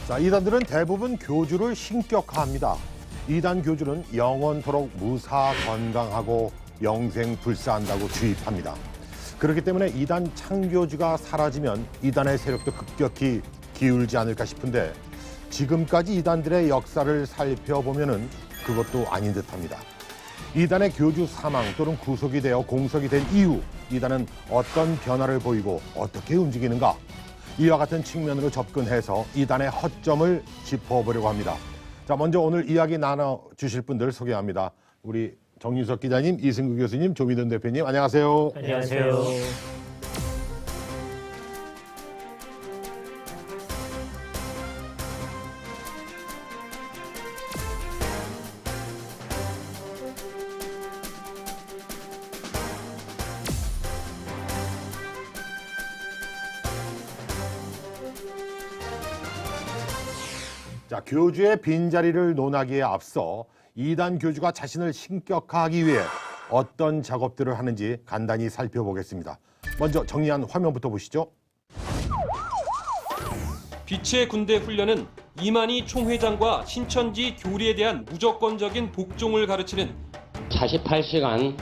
자, 이단들은 대부분 교주를 신격화합니다. 이단 교주는 영원토록 무사 건강하고 영생불사한다고 주입합니다. 그렇기 때문에 이단 창교주가 사라지면 이단의 세력도 급격히 기울지 않을까 싶은데 지금까지 이단들의 역사를 살펴보면은 그것도 아닌 듯합니다. 이단의 교주 사망 또는 구속이 되어 공석이 된 이후 이단은 어떤 변화를 보이고 어떻게 움직이는가? 이와 같은 측면으로 접근해서 이단의 허점을 짚어보려고 합니다. 자, 먼저 오늘 이야기 나눠주실 분들 소개합니다. 우리 정윤석 기자님, 이승구 교수님, 조미돈 대표님, 안녕하세요. 안녕하세요. 자, 교주의 빈자리를 논하기에 앞서 이단 교주가 자신을 신격화하기 위해 어떤 작업들을 하는지 간단히 살펴보겠습니다. 먼저 정리한 화면부터 보시죠. 빛의 군대 훈련은 이만희 총회장과 신천지 교리에 대한 무조건적인 복종을 가르치는 48시간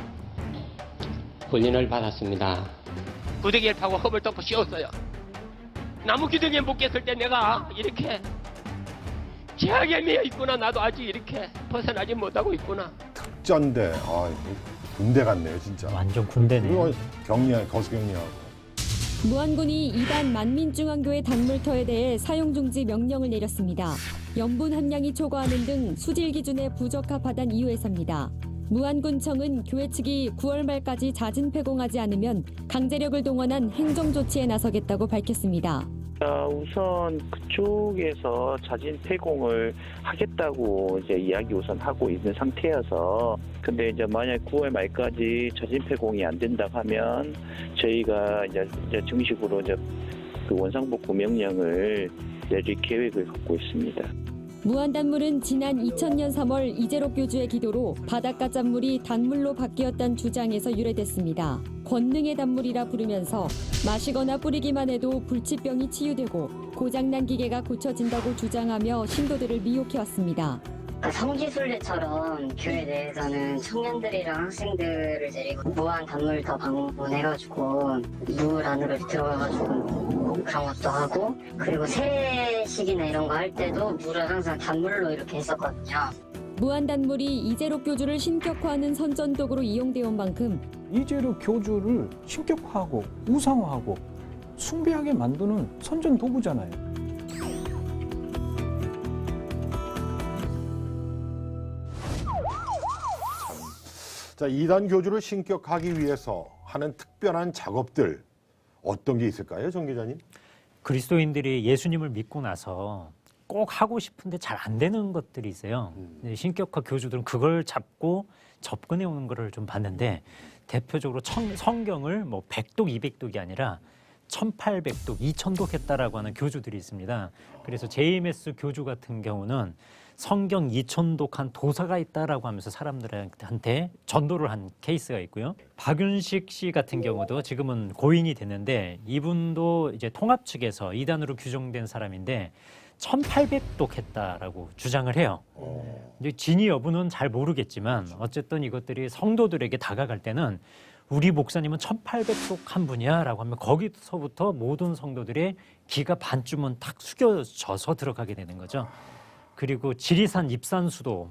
훈련을 받았습니다. 구데기를 타고 흡을 덮고 씌웠어요. 나무 기둥에 묶였을 때 내가 이렇게 제약에 매여 있구나. 나도 아직 이렇게 벗어나지 못하고 있구나. 특전대, 군대 같네요, 진짜. 완전 군대네요. 격리하고 거수격리하고. 무안군이 이단 만민중앙교회 단물터에 대해 사용중지 명령을 내렸습니다. 염분 함량이 초과하는 등 수질 기준에 부적합하단 이유에서입니다. 무안군청은 교회 측이 9월 말까지 잦은 폐공하지 않으면 강제력을 동원한 행정조치에 나서겠다고 밝혔습니다. 우선 그쪽에서 자진 폐공을 하겠다고 이제 이야기 우선 하고 있는 상태여서 근데 이제 만약 9월 말까지 자진 폐공이 안 된다 하면 저희가 이제 정식으로 이제 그 원상복구 명령을 내릴 계획을 갖고 있습니다. 무안단물은 지난 2000년 3월 이재록 교주의 기도로 바닷가 짠물이 단물로 바뀌었다는 주장에서 유래됐습니다. 권능의 단물이라 부르면서 마시거나 뿌리기만 해도 불치병이 치유되고 고장난 기계가 고쳐진다고 주장하며 신도들을 미혹해왔습니다. 성지순례처럼 교회 내에서는 청년들이랑 학생들을 데리고 무한 단물터 방문해가지고 물 안으로 들어가가지고 그런 것도 하고 그리고 세례식이나 이런 거 할 때도 물을 항상 단물로 이렇게 했었거든요. 무안단물이 이재록 교주를 신격화하는 선전도구로 이용되어 온 만큼 이재록 교주를 신격화하고 우상화하고 숭배하게 만드는 선전 도구잖아요. 자, 이단 교주를 신격하기 위해서 하는 특별한 작업들 어떤 게 있을까요, 정 기자님? 그리스도인들이 예수님을 믿고 나서 꼭 하고 싶은데 잘 안 되는 것들이 있어요. 신격화 교주들은 그걸 잡고 접근해 오는 거를 좀 봤는데 대표적으로 성경을 뭐 100독, 200독이 아니라 1800독, 2000독 했다라고 하는 교주들이 있습니다. 그래서 JMS 교주 같은 경우는 성경 2000독 한 도사가 있다라고 하면서 사람들한테 전도를 한 케이스가 있고요. 박윤식 씨 같은 경우도 지금은 고인이 됐는데 이분도 이제 통합 측에서 이단으로 규정된 사람인데 1800독 했다라고 주장을 해요. 이제 진위 여부는 잘 모르겠지만 어쨌든 이것들이 성도들에게 다가갈 때는 우리 목사님은 1800독 한 분이야 라고 하면 거기서부터 모든 성도들의 귀가 반쯤은 탁 숙여져서 들어가게 되는 거죠. 그리고 지리산 입산수도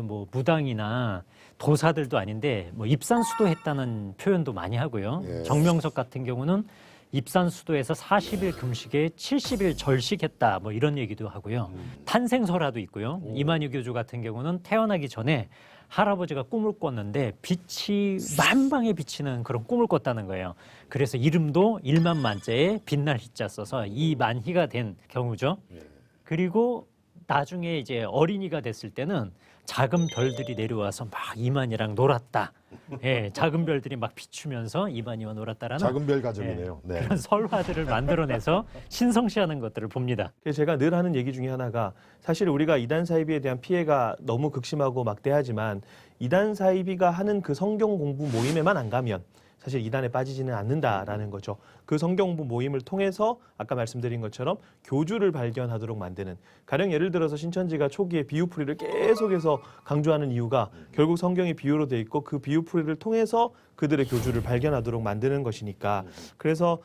뭐 무당이나 도사들도 아닌데 뭐 입산수도 했다는 표현도 많이 하고요. 예. 정명석 같은 경우는 입산수도에서 40일 금식에 70일 절식했다 뭐 이런 얘기도 하고요. 탄생설화도 있고요. 이만희 교주 같은 경우는 태어나기 전에 할아버지가 꿈을 꿨는데 빛이 만방에 비치는 그런 꿈을 꿨다는 거예요. 그래서 이름도 일만만자에 빛날 희자 써서 이만희가 된 경우죠. 그리고 나중에 이제 어린이가 됐을 때는 작은 별들이 내려와서 막 이만희랑 놀았다. 예, 작은 별들이 막 비추면서 이만희와 놀았다라는 작은 별 가정이네요. 네. 그런 설화들을 만들어내서 신성시하는 것들을 봅니다. 제가 늘 하는 얘기 중에 하나가 사실 우리가 이단 사이비에 대한 피해가 너무 극심하고 막대하지만 이단 사이비가 하는 그 성경 공부 모임에만 안 가면 사실 이단에 빠지지는 않는다라는 거죠. 그 성경부 모임을 통해서 아까 말씀드린 것처럼 교주를 발견하도록 만드는, 가령 예를 들어서 신천지가 초기에 비유풀이를 계속해서 강조하는 이유가 결국 성경이 비유로 돼 있고 그 비유풀이를 통해서 그들의 교주를 발견하도록 만드는 것이니까, 그래서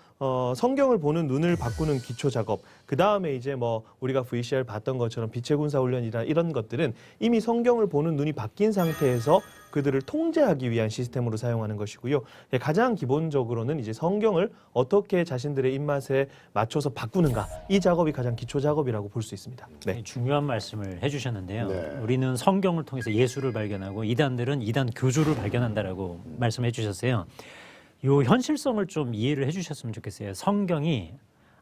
성경을 보는 눈을 바꾸는 기초 작업, 그 다음에 이제 뭐 우리가 VCR 봤던 것처럼 빛의 군사 훈련이나 이런 것들은 이미 성경을 보는 눈이 바뀐 상태에서 그들을 통제하기 위한 시스템으로 사용하는 것이고요. 가장 기본적으로는 이제 성경을 어떻게 자신들의 입맛에 맞춰서 바꾸는가, 이 작업이 가장 기초 작업이라고 볼 수 있습니다. 네. 중요한 말씀을 해주셨는데요. 네. 우리는 성경을 통해서 예수를 발견하고 이단들은 이단 교주를 발견한다라고 말씀해 주셨어요. 요 현실성을 좀 이해를 해주셨으면 좋겠어요. 성경이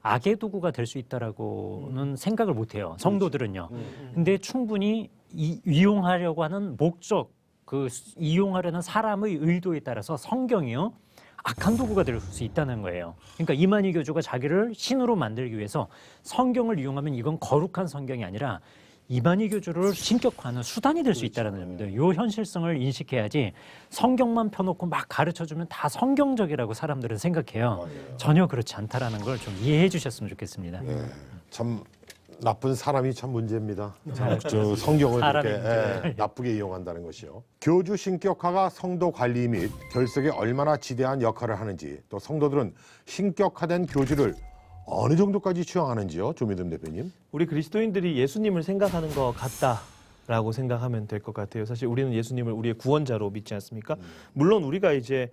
악의 도구가 될 수 있다라고는 생각을 못해요. 성도들은요. 근데 충분히 이용하려고 하는 목적, 그 이용하려는 사람의 의도에 따라서 성경이요 악한 도구가 될 수 있다는 거예요. 그러니까 이만희 교주가 자기를 신으로 만들기 위해서 성경을 이용하면 이건 거룩한 성경이 아니라 이만희 교주를 신격화하는 수단이 될 수 있다는 겁니다. 이 현실성을 인식해야지 성경만 펴놓고 막 가르쳐주면 다 성경적이라고 사람들은 생각해요. 전혀 그렇지 않다라는 걸 좀 이해해 주셨으면 좋겠습니다. 네. 참 나쁜 사람이 참 문제입니다. 저 성경을 그렇게 나쁘게 이용한다는 것이요. 교주 신격화가 성도 관리 및 결석에 얼마나 지대한 역할을 하는지, 또 성도들은 신격화된 교주를 어느 정도까지 추앙하는지요, 조미듬 대표님? 우리 그리스도인들이 예수님을 생각하는 것 같다라고 생각하면 될 것 같아요. 사실 우리는 예수님을 우리의 구원자로 믿지 않습니까? 물론 우리가 이제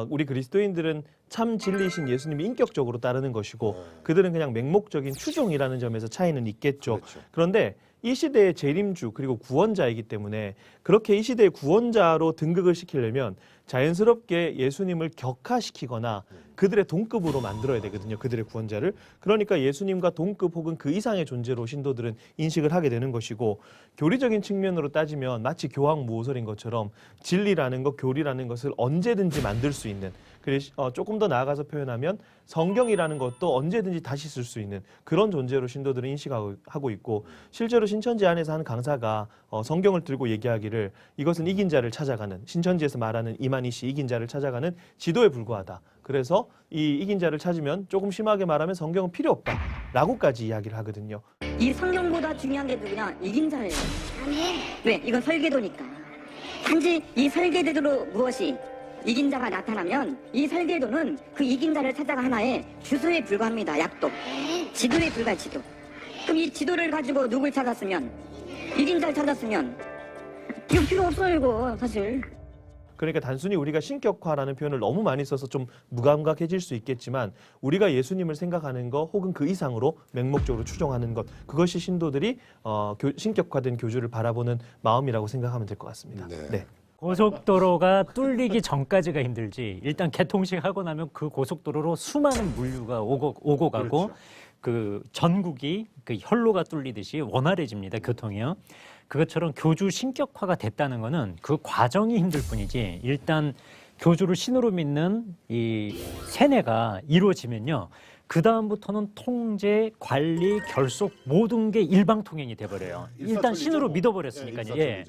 우리 그리스도인들은 참 진리이신 예수님이 인격적으로 따르는 것이고 그들은 그냥 맹목적인 추종이라는 점에서 차이는 있겠죠. 그렇죠. 그런데 이 시대의 재림주 그리고 구원자이기 때문에 그렇게 이 시대의 구원자로 등극을 시키려면 자연스럽게 예수님을 격화시키거나 그들의 동급으로 만들어야 되거든요. 그들의 구원자를. 그러니까 예수님과 동급 혹은 그 이상의 존재로 신도들은 인식을 하게 되는 것이고, 교리적인 측면으로 따지면 마치 교황무호설인 것처럼 진리라는 것, 교리라는 것을 언제든지 만들 수 있는, 그래서 조금 더 나아가서 표현하면 성경이라는 것도 언제든지 다시 쓸 수 있는 그런 존재로 신도들은 인식하고 있고, 실제로 신천지 안에서 한 강사가 성경을 들고 얘기하기를 이것은 이긴 자를 찾아가는, 신천지에서 말하는 이만희 씨 이긴 자를 찾아가는 지도에 불과하다. 그래서 이 이긴 자를 찾으면 조금 심하게 말하면 성경은 필요 없다라고까지 이야기를 하거든요. 이 성경보다 중요한 게 누구냐? 이긴 자예요. 왜? 이건 설계도니까. 단지 이 설계도로 무엇이 이긴 자가 나타나면 이 설계도는 그 이긴 자를 찾아가 하나의 주소에 불과합니다. 약도. 지도에 불과해, 지도. 그럼 이 지도를 가지고 누굴 찾았으면, 이긴 자를 찾았으면 이거 필요 없어요, 이거 사실. 그러니까 단순히 우리가 신격화라는 표현을 너무 많이 써서 좀 무감각해질 수 있겠지만, 우리가 예수님을 생각하는 것 혹은 그 이상으로 맹목적으로 추종하는 것, 그것이 신도들이 신격화된 교주를 바라보는 마음이라고 생각하면 될 것 같습니다. 네. 고속도로가 뚫리기 전까지가 힘들지, 일단 개통식 하고 나면 그 고속도로로 수많은 물류가 오고 가고, 그렇죠. 그 전국이 그 혈로가 뚫리듯이 원활해집니다, 교통이요. 그것처럼 교주 신격화가 됐다는 거는 그 과정이 힘들 뿐이지, 일단 교주를 신으로 믿는 이 세뇌가 이루어지면요, 그 다음부터는 통제, 관리, 결속 모든 게 일방통행이 돼버려요. 일단 신으로 믿어버렸으니까요. 예.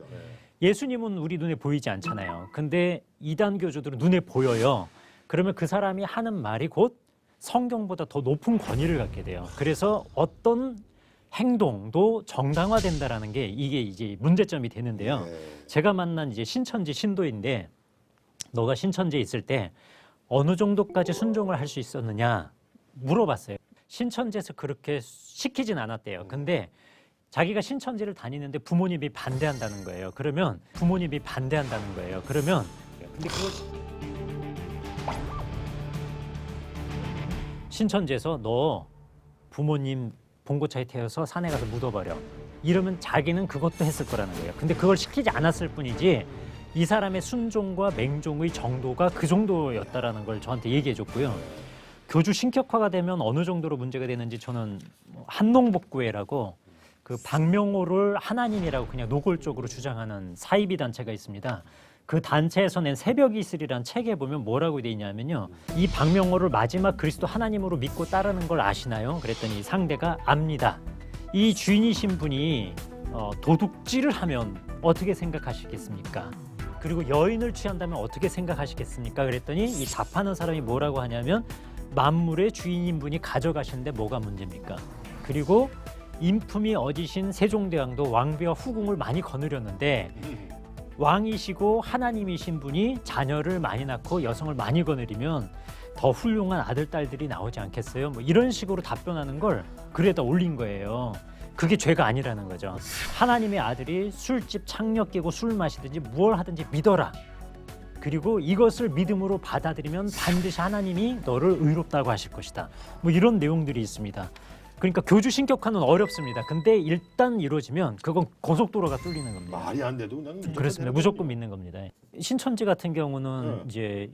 예수님은 우리 눈에 보이지 않잖아요. 근데 이단 교주들은 눈에 보여요. 그러면 그 사람이 하는 말이 곧 성경보다 더 높은 권위를 갖게 돼요. 그래서 어떤 행동도 정당화된다라는 게 이게 이제 문제점이 되는데요. 제가 만난 이제 신천지 신도인데, 너가 신천지에 있을 때 어느 정도까지 순종을 할 수 있었느냐 물어봤어요. 신천지에서 그렇게 시키진 않았대요. 근데 자기가 신천지를 다니는데 부모님이 반대한다는 거예요. 그러면 근데 그거 신천지에서 너 부모님 봉고차에 태워서 산에 가서 묻어버려, 이러면 자기는 그것도 했을 거라는 거예요. 근데 그걸 시키지 않았을 뿐이지 이 사람의 순종과 맹종의 정도가 그 정도였다라는 걸 저한테 얘기해 줬고요. 교주 신격화가 되면 어느 정도로 문제가 되는지, 저는 한농복구회라고 그 박명호를 하나님이라고 그냥 노골적으로 주장하는 사이비 단체가 있습니다. 그 단체에서 낸 새벽이 있으리란 책에 보면 뭐라고 돼 있냐면요, 이 박명호를 마지막 그리스도 하나님으로 믿고 따르는 걸 아시나요? 그랬더니 상대가 압니다. 이 주인이신 분이 도둑질을 하면 어떻게 생각하시겠습니까? 그리고 여인을 취한다면 어떻게 생각하시겠습니까? 그랬더니 이 답하는 사람이 뭐라고 하냐면, 만물의 주인인 분이 가져가시는데 뭐가 문제입니까? 그리고 인품이 어지신 세종대왕도 왕비와 후궁을 많이 거느렸는데 왕이시고 하나님이신 분이 자녀를 많이 낳고 여성을 많이 거느리면 더 훌륭한 아들, 딸들이 나오지 않겠어요? 뭐 이런 식으로 답변하는 걸 글에다 올린 거예요. 그게 죄가 아니라는 거죠. 하나님의 아들이 술집 창녀 끼고 술 마시든지 무얼 하든지 믿어라. 그리고 이것을 믿음으로 받아들이면 반드시 하나님이 너를 의롭다고 하실 것이다. 뭐 이런 내용들이 있습니다. 그러니까 교주 신격화는 어렵습니다. 근데 일단 이루어지면 그건 고속도로가 뚫리는 겁니다. 말이 안 돼도 그냥 그렇습니다. 무조건 믿는 겁니다. 신천지 같은 경우는 이제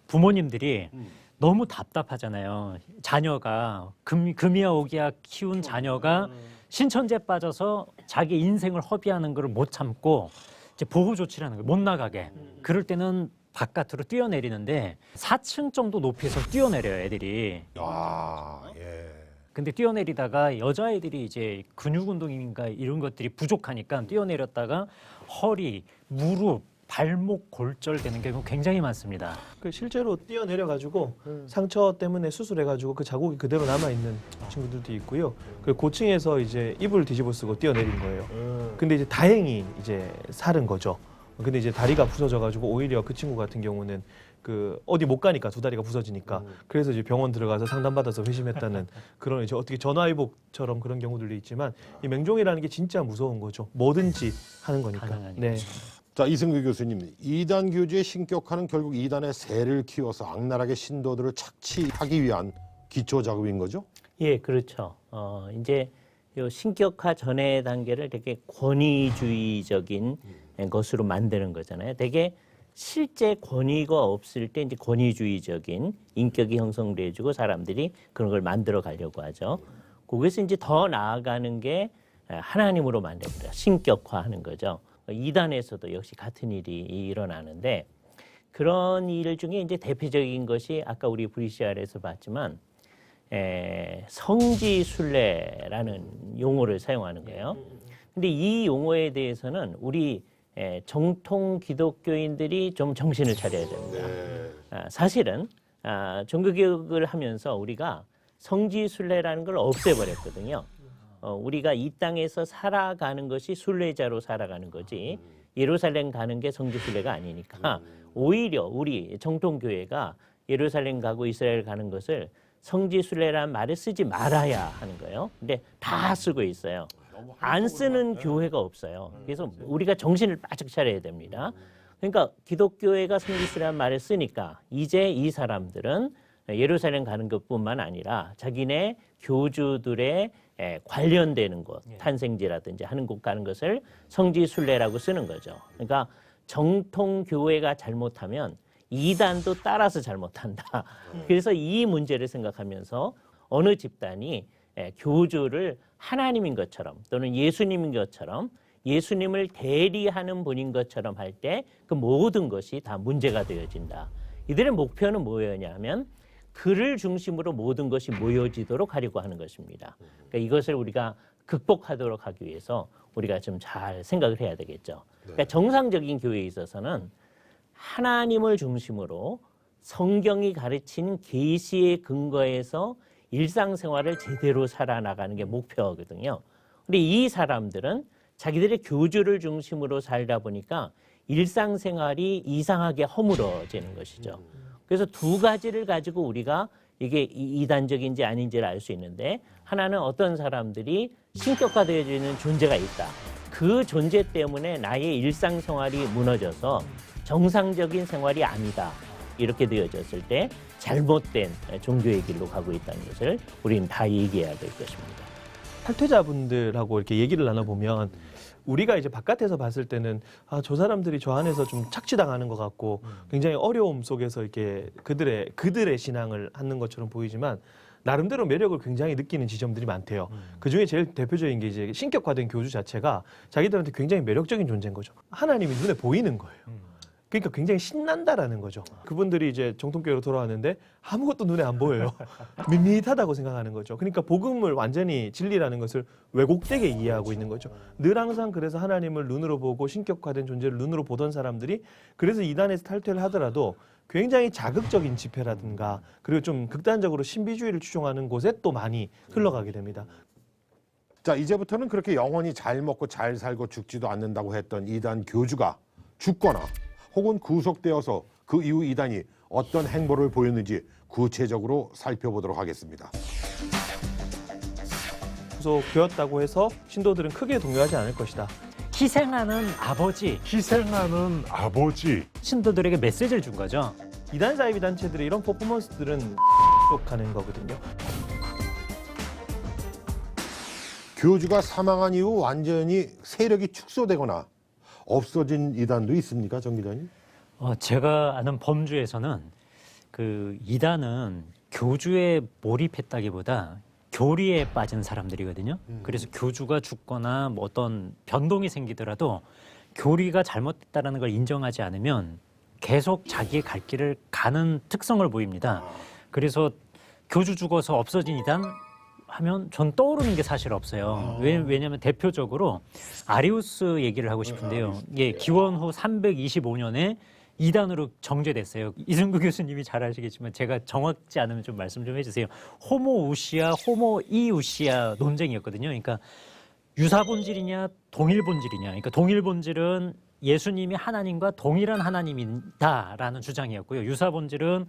부모님들이 너무 답답하잖아요. 자녀가 금이야 오기야 키운 자녀가 신천지에 빠져서 자기 인생을 허비하는 걸 못 참고 이제 보호 조치라는 걸 못 나가게. 그럴 때는 바깥으로 뛰어내리는데 4층 정도 높이에서 뛰어내려요, 애들이. 아, 예. 근데 뛰어내리다가 여자애들이 이제 근육 운동인가 이런 것들이 부족하니까 뛰어내렸다가 허리, 무릎, 발목 골절되는 경우 굉장히 많습니다. 그 실제로 뛰어내려가지고 상처 때문에 수술해가지고 그 자국이 그대로 남아있는 친구들도 있고요. 그 고층에서 이제 이불 뒤집어 쓰고 뛰어내린 거예요. 근데 이제 다행히 이제 살은 거죠. 근데 이제 다리가 부서져가지고 오히려 그 친구 같은 경우는 그 어디 못 가니까 두 다리가 부서지니까 그래서 이제 병원 들어가서 상담받아서 회심했다는 그런 이제 어떻게 전화위복처럼 그런 경우들도 있지만 이 맹종이라는 게 진짜 무서운 거죠. 뭐든지 하는 거니까. 네. 자, 이승규 교수님, 이단 교주의 신격화는 결국 이단의 새를 키워서 악랄하게 신도들을 착취하기 위한 기초 작업인 거죠? 예, 그렇죠. 이제 요 신격화 전의 단계를 되게 권위주의적인 것으로 만드는 거잖아요. 되게 실제 권위가 없을 때 이제 권위주의적인 인격이 형성돼지고 사람들이 그런 걸 만들어 가려고 하죠. 거기서 이제 더 나아가는 게 하나님으로 만듭니다. 신격화하는 거죠. 이단에서도 역시 같은 일이 일어나는데 그런 일 중에 이제 대표적인 것이 아까 우리 VCR에서 봤지만 성지순례라는 용어를 사용하는 거예요. 근데 이 용어에 대해서는 우리 정통 기독교인들이 좀 정신을 차려야 됩니다. 사실은 종교개혁을 하면서 우리가 성지순례라는 걸 없애버렸거든요. 우리가 이 땅에서 살아가는 것이 순례자로 살아가는 거지 예루살렘 가는 게 성지순례가 아니니까 오히려 우리 정통교회가 예루살렘 가고 이스라엘 가는 것을 성지순례라는 말을 쓰지 말아야 하는 거예요. 근데 다 쓰고 있어요. 안 쓰는 교회가 없어요. 그래서 우리가 정신을 바짝 차려야 됩니다. 그러니까 기독교회가 성지순례라는 말을 쓰니까 이제 이 사람들은 예루살렘 가는 것뿐만 아니라 자기네 교주들의 관련되는 곳, 탄생지라든지 하는 곳 가는 것을 성지순례라고 쓰는 거죠. 그러니까 정통 교회가 잘못하면 이단도 따라서 잘못한다. 그래서 이 문제를 생각하면서 어느 집단이 교주를 하나님인 것처럼 또는 예수님인 것처럼 예수님을 대리하는 분인 것처럼 할 때 그 모든 것이 다 문제가 되어진다. 이들의 목표는 뭐였냐면 그를 중심으로 모든 것이 모여지도록 하려고 하는 것입니다. 그러니까 이것을 우리가 극복하도록 하기 위해서 우리가 좀 잘 생각을 해야 되겠죠. 그러니까 정상적인 교회에 있어서는 하나님을 중심으로 성경이 가르치는 계시의 근거에서 일상생활을 제대로 살아나가는 게 목표거든요. 근데 이 사람들은 자기들의 교주를 중심으로 살다 보니까 일상생활이 이상하게 허물어지는 것이죠. 그래서 두 가지를 가지고 우리가 이게 이단적인지 아닌지를 알 수 있는데 하나는 어떤 사람들이 신격화되어지는 존재가 있다. 그 존재 때문에 나의 일상생활이 무너져서 정상적인 생활이 아니다. 이렇게 되어졌을 때 잘못된 종교의 길로 가고 있다는 것을 우리는 다 얘기해야 될 것입니다. 탈퇴자분들하고 이렇게 얘기를 나눠보면 우리가 이제 바깥에서 봤을 때는 저 사람들이 저 안에서 좀 착취당하는 것 같고 굉장히 어려움 속에서 이렇게 그들의 신앙을 하는 것처럼 보이지만 나름대로 매력을 굉장히 느끼는 지점들이 많대요. 그 중에 제일 대표적인 게 이제 신격화된 교주 자체가 자기들한테 굉장히 매력적인 존재인 거죠. 하나님이 눈에 보이는 거예요. 그러니까 굉장히 신난다라는 거죠. 그분들이 이제 정통교회로 돌아왔는데 아무것도 눈에 안 보여요. 밋밋하다고 생각하는 거죠. 그러니까 복음을 완전히 진리라는 것을 왜곡되게 이해하고 있는 거죠. 늘 항상 그래서 하나님을 눈으로 보고 신격화된 존재를 눈으로 보던 사람들이 그래서 이단에서 탈퇴를 하더라도 굉장히 자극적인 집회라든가 그리고 좀 극단적으로 신비주의를 추종하는 곳에 또 많이 흘러가게 됩니다. 자, 이제부터는 그렇게 영원히 잘 먹고 잘 살고 죽지도 않는다고 했던 이단 교주가 죽거나 혹은 구속되어서 그 이후 이단이 어떤 행보를 보였는지 구체적으로 살펴보도록 하겠습니다. 구속되었다고 해서 신도들은 크게 동요하지 않을 것이다. 희생하는 아버지, 신도들에게 메시지를 준 거죠. 이단 사이비 단체들의 이런 퍼포먼스들은 하는 거거든요. 교주가 사망한 이후 완전히 세력이 축소되거나 없어진 이단도 있습니까, 정 기자님? 제가 아는 범주에서는 그 이단은 교주에 몰입했다기보다 교리에 빠진 사람들이거든요. 그래서 교주가 죽거나 뭐 어떤 변동이 생기더라도 교리가 잘못됐다는 걸 인정하지 않으면 계속 자기의 갈 길을 가는 특성을 보입니다. 그래서 교주 죽어서 없어진 이단 하면 전 떠오르는 게 사실 없어요. 왜냐하면 대표적으로 아리우스 얘기를 하고 싶은데요. 예, 기원 후 325년에 이단으로 정죄됐어요. 이승구 교수님이 잘 아시겠지만 제가 정확지 않으면 좀 말씀 좀 해주세요. 호모 우시아, 호모 이우시아 논쟁이었거든요. 그러니까 유사 본질이냐 동일 본질이냐. 그러니까 동일 본질은 예수님이 하나님과 동일한 하나님이다라는 주장이었고요. 유사 본질은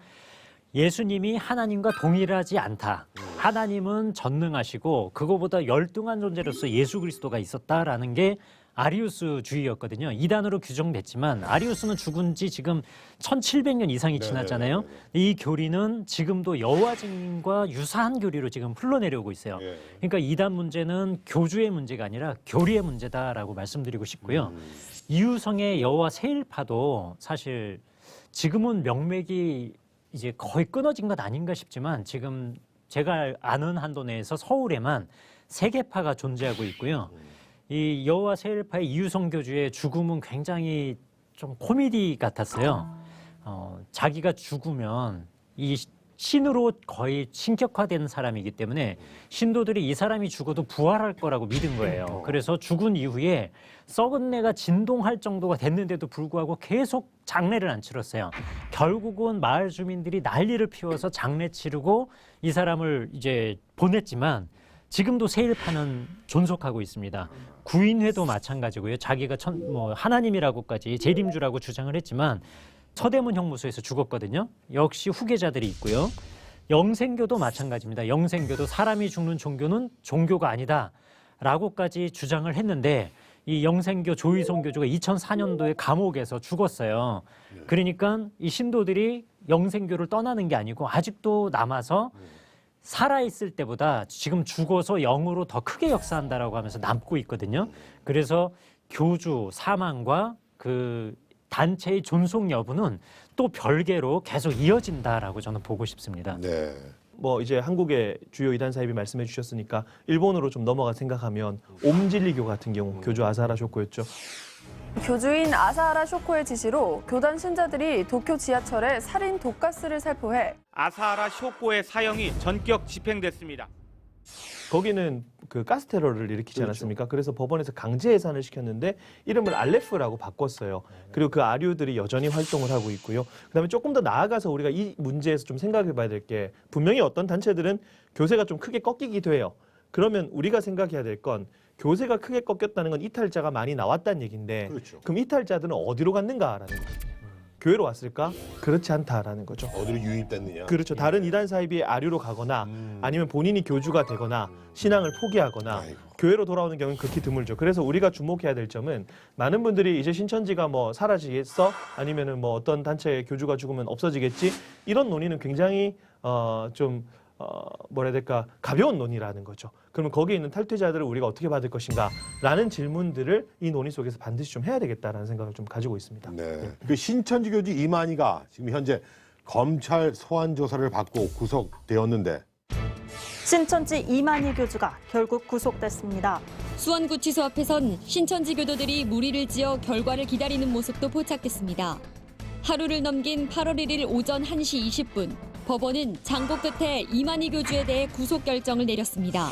예수님이 하나님과 동일하지 않다. 하나님은 전능하시고 그거보다 열등한 존재로서 예수 그리스도가 있었다라는 게 아리우스주의였거든요. 이단으로 규정됐지만 아리우스는 죽은 지 지금 1700년 이상이 지났잖아요. 이 교리는 지금도 여호와 증인과 유사한 교리로 지금 흘러내려오고 있어요. 그러니까 이단 문제는 교주의 문제가 아니라 교리의 문제다라고 말씀드리고 싶고요. 이유성의 여호와 세일파도 사실 지금은 명맥이 이제 거의 끊어진 것 아닌가 싶지만 지금 제가 아는 한도 내에서 서울에만 3개파가 존재하고 있고요. 이 여호와 세일파의 이유성 교주의 죽음은 굉장히 좀 코미디 같았어요. 자기가 죽으면 이 신으로 거의 신격화된 사람이기 때문에 신도들이 이 사람이 죽어도 부활할 거라고 믿은 거예요. 그래서 죽은 이후에 썩은 내가 진동할 정도가 됐는데도 불구하고 계속 장례를 안 치렀어요. 결국은 마을 주민들이 난리를 피워서 장례 치르고 이 사람을 이제 보냈지만 지금도 세일파는 존속하고 있습니다. 구인회도 마찬가지고요. 자기가 하나님이라고까지 재림주라고 주장을 했지만 서대문 형무소에서 죽었거든요. 역시 후계자들이 있고요. 영생교도 마찬가지입니다. 영생교도 사람이 죽는 종교는 종교가 아니다라고까지 주장을 했는데 이 영생교 조희송 교주가 2004년도에 감옥에서 죽었어요. 그러니까 이 신도들이 영생교를 떠나는 게 아니고 아직도 남아서 살아있을 때보다 지금 죽어서 영으로 더 크게 역사한다라고 하면서 남고 있거든요. 그래서 교주 사망과 그 단체의 존속 여부는 또 별개로 계속 이어진다라고 저는 보고 싶습니다. 네. 뭐 이제 한국의 주요 이단 사입이 말씀해 주셨으니까 일본으로 좀 넘어가 생각하면 옴진리교 같은 경우 교주 아사하라 쇼코였죠. 교주인 아사하라 쇼코의 지시로 교단 신자들이 도쿄 지하철에 살인 독가스를 살포해 아사하라 쇼코의 사형이 전격 집행됐습니다. 거기는 그 가스 테러를 일으키지 않았습니까? 그래서 법원에서 강제 해산을 시켰는데 이름을 알레프라고 바꿨어요. 그리고 그 아류들이 여전히 활동을 하고 있고요. 그다음에 조금 더 나아가서 우리가 이 문제에서 좀 생각해 봐야 될 게 분명히 어떤 단체들은 교세가 좀 크게 꺾이기도 해요. 그러면 우리가 생각해야 될 건 교세가 크게 꺾였다는 건 이탈자가 많이 나왔다는 얘기인데 그럼 이탈자들은 어디로 갔는가라는 거예요. 교회로 왔을까? 그렇지 않다라는 거죠. 어디로 유입됐느냐? 그렇죠. 다른 이단 사이비의 아류로 가거나 아니면 본인이 교주가 되거나 신앙을 포기하거나 교회로 돌아오는 경우는 극히 드물죠. 그래서 우리가 주목해야 될 점은 많은 분들이 이제 신천지가 뭐 사라지겠어? 아니면은 뭐 어떤 단체의 교주가 죽으면 없어지겠지? 이런 논의는 굉장히 뭐라 해야 될까? 가벼운 논의라는 거죠. 그러면 거기에 있는 탈퇴자들을 우리가 어떻게 받을 것인가? 라는 질문들을 이 논의 속에서 반드시 좀 해야 되겠다라는 생각을 좀 가지고 있습니다. 네. 그 신천지 교주 이만희가 지금 현재 검찰 소환 조사를 받고 구속되었는데 신천지 이만희 교주가 결국 구속됐습니다. 수원구치소 앞에선 신천지 교도들이 무리를 지어 결과를 기다리는 모습도 포착됐습니다. 하루를 넘긴 8월 1일 오전 1시 20분, 법원은 장고 끝에 이만희 교주에 대해 구속 결정을 내렸습니다.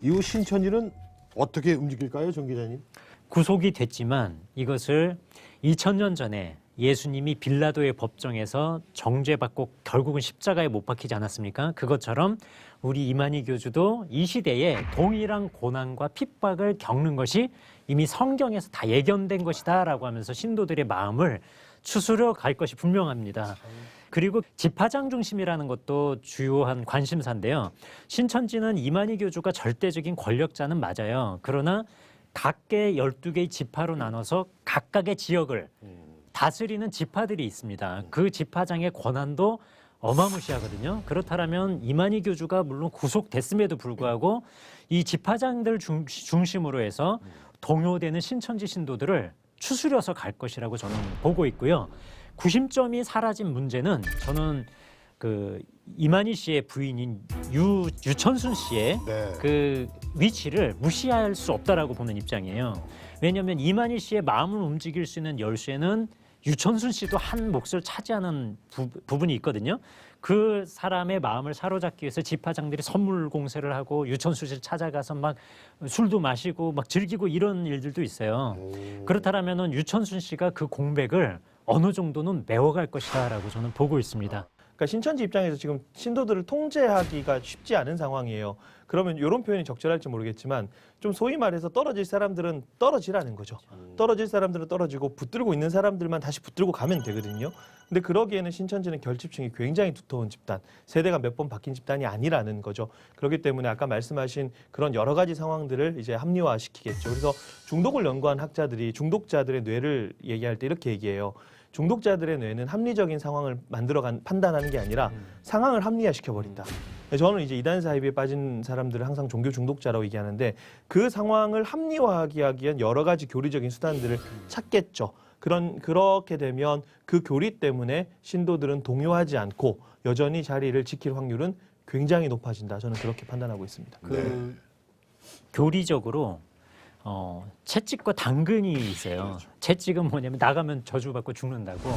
이후 신천지는 어떻게 움직일까요, 정 기자님? 구속이 됐지만 이것을 2000년 전에 예수님이 빌라도의 법정에서 정죄받고 결국은 십자가에 못 박히지 않았습니까? 그것처럼 우리 이만희 교주도 이 시대에 동일한 고난과 핍박을 겪는 것이 이미 성경에서 다 예견된 것이다라고 하면서 신도들의 마음을 추스려 갈 것이 분명합니다. 그리고 집화장 중심이라는 것도 주요한 관심사인데요. 신천지는 이만희 교주가 절대적인 권력자는 맞아요. 그러나 각계 12개의 지파로 나눠서 각각의 지역을 다스리는 지파들이 있습니다. 그 지파장의 권한도 어마무시하거든요. 그렇다면 이만희 교주가 물론 구속됐음에도 불구하고 이 지파장들 중심으로 해서 동요되는 신천지 신도들을 추스려서 갈 것이라고 저는 보고 있고요. 구심점이 사라진 문제는 저는 그 이만희 씨의 부인인 유천순 씨의 그 위치를 무시할 수 없다라고 보는 입장이에요. 왜냐하면 이만희 씨의 마음을 움직일 수 있는 열쇠는 유천순 씨도 한 몫을 차지하는 부분이 있거든요. 그 사람의 마음을 사로잡기 위해서 지파장들이 선물 공세를 하고 유천순 씨를 찾아가서 막 술도 마시고 막 즐기고 이런 일들도 있어요. 그렇다면은 유천순 씨가 그 공백을 어느 정도는 메워갈 것이다라고 저는 보고 있습니다. 그러니까 신천지 입장에서 지금 신도들을 통제하기가 쉽지 않은 상황이에요. 그러면 이런 표현이 적절할지 모르겠지만 좀 소위 말해서 떨어질 사람들은 떨어지라는 거죠. 떨어질 사람들은 떨어지고 붙들고 있는 사람들만 다시 붙들고 가면 되거든요. 근데 그러기에는 신천지는 결집층이 굉장히 두터운 집단, 세대가 몇 번 바뀐 집단이 아니라는 거죠. 그렇기 때문에 아까 말씀하신 그런 여러 가지 상황들을 이제 합리화시키겠죠. 그래서 중독을 연구한 학자들이 중독자들의 뇌를 얘기할 때 이렇게 얘기해요. 중독자들의 뇌는 합리적인 상황을 판단하는 게 아니라 상황을 합리화시켜버린다. 저는 이제 이단 사이비에 빠진 사람들을 항상 종교 중독자라고 얘기하는데 그 상황을 합리화하기 위한 여러 가지 교리적인 수단들을 찾겠죠. 그렇게 되면 그 교리 때문에 신도들은 동요하지 않고 여전히 자리를 지킬 확률은 굉장히 높아진다. 저는 그렇게 판단하고 있습니다. 교리적으로 채찍과 당근이 있어요. 채찍은 뭐냐면 나가면 저주받고 죽는다고.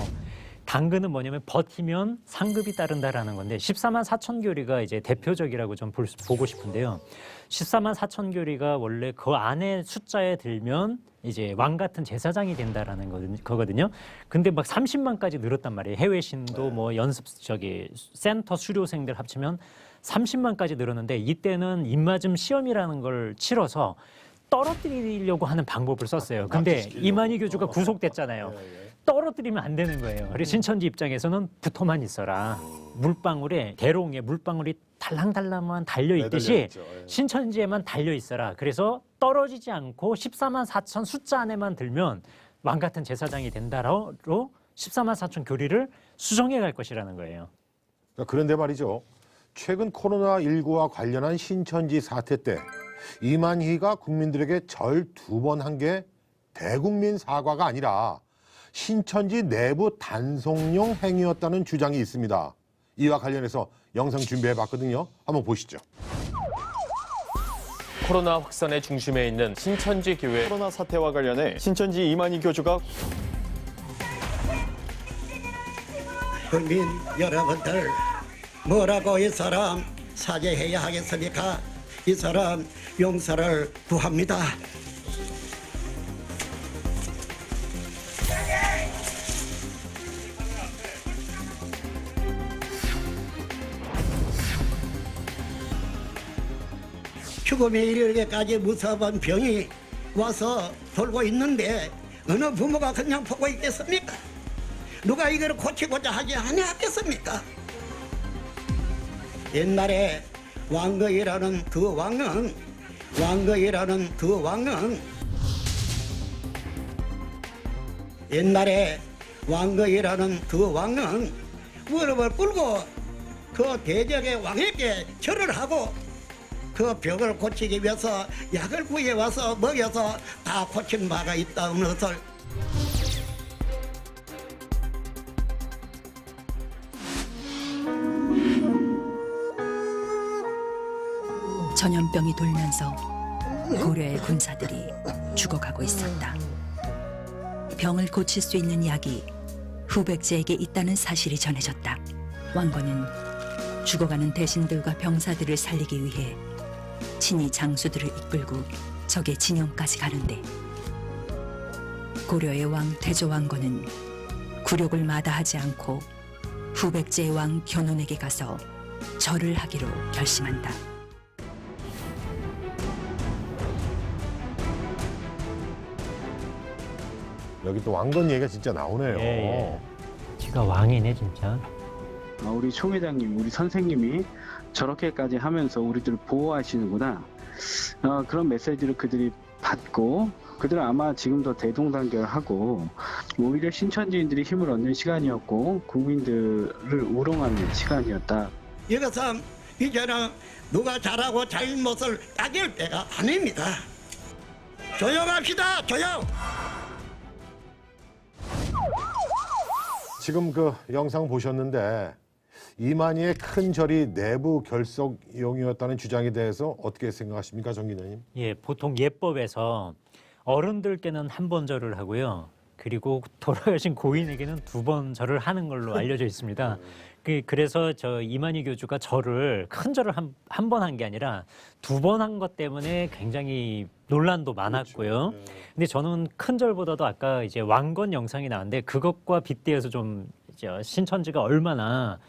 당근은 뭐냐면 버티면 상급이 따른다라는 건데 14만 4천 교리가 이제 대표적이라고 좀 보고 싶은데요. 14만 4천 교리가 원래 그 안에 숫자에 들면 이제 왕 같은 제사장이 된다라는 거거든요. 근데 막 30만까지 늘었단 말이에요. 해외 신도 뭐 센터 수료생들 합치면 30만까지 늘었는데 이때는 입맞음 시험이라는 걸 치러서 떨어뜨리려고 하는 방법을 썼어요. 근데 이만희 교주가 구속됐잖아요. 떨어뜨리면 안 되는 거예요. 그래서 신천지 입장에서는 붙어만 있어라. 물방울에 대롱에 물방울이 달랑달랑만 달려 있듯이 신천지에만 달려 있어라. 그래서 떨어지지 않고 14만 4천 숫자 안에만 들면 왕 같은 제사장이 된다로 14만 4천 교리를 수정해 갈 것이라는 거예요. 그런데 말이죠. 최근 코로나19와 관련한 신천지 사태 때 이만희가 국민들에게 절 2번 한 게 대국민 사과가 아니라 신천지 내부 단속용 행위였다는 주장이 있습니다. 이와 관련해서 영상 준비해봤거든요. 한번 보시죠. 코로나 확산의 중심에 있는 신천지 교회 코로나 사태와 관련해 신천지 이만희 교주가 국민 여러분들 뭐라고 이 사람 사죄해야 하겠습니까? 이 사람 용서를 구합니다. 죽음에 이르기까지 무서운 병이 와서 돌고 있는데 어느 부모가 그냥 보고 있겠습니까? 누가 이걸 고치고자 하지 않았겠습니까? 옛날에 왕거이라는 그 왕은 옛날에 왕거이라는 그 왕은 무릎을 꿇고 그 대적의 왕에게 절을 하고 그 병을 고치기 위해서 약을 구해와서 먹여서 다 고친 바가 있다는 것을 전염병이 돌면서 고려의 군사들이 죽어가고 있었다. 병을 고칠 수 있는 약이 후백제에게 있다는 사실이 전해졌다. 왕건은 죽어가는 대신들과 병사들을 살리기 위해 친히 장수들을 이끌고 적의 진영까지 가는데 고려의 왕 태조왕건은 굴욕을 마다하지 않고 후백제의 왕 견훤에게 가서 절을 하기로 결심한다. 여기 또 왕건 얘기가 진짜 나오네요. 예. 지가 왕이네 진짜. 우리 총회장님, 우리 선생님이 저렇게까지 하면서 우리들을 보호하시는구나. 그런 메시지를 그들이 받고 그들은 아마 지금도 대동단결하고 오히려 신천지인들이 힘을 얻는 시간이었고 국민들을 우롱하는 시간이었다. 이것은 이제는 누가 잘하고 잘못을 따질 때가 아닙니다. 조용합시다. 조용. 지금 그 영상 보셨는데 이만희의 큰 절이 내부 결속용이었다는 주장에 대해서 어떻게 생각하십니까, 정 기자님? 예, 보통 예법에서 어른들께는 한 번 절을 하고요. 그리고 돌아가신 고인에게는 2번 절을 하는 걸로 알려져 있습니다. 그래서 저 이만희 교주가 절을 큰 절을 한 번 한 게 아니라 2번 한 것 때문에 굉장히 논란도 많았고요. 근데 저는 큰 절보다도 아까 이제 왕건 영상이 나왔는데 그것과 빗대어서 좀 신천지가 얼마나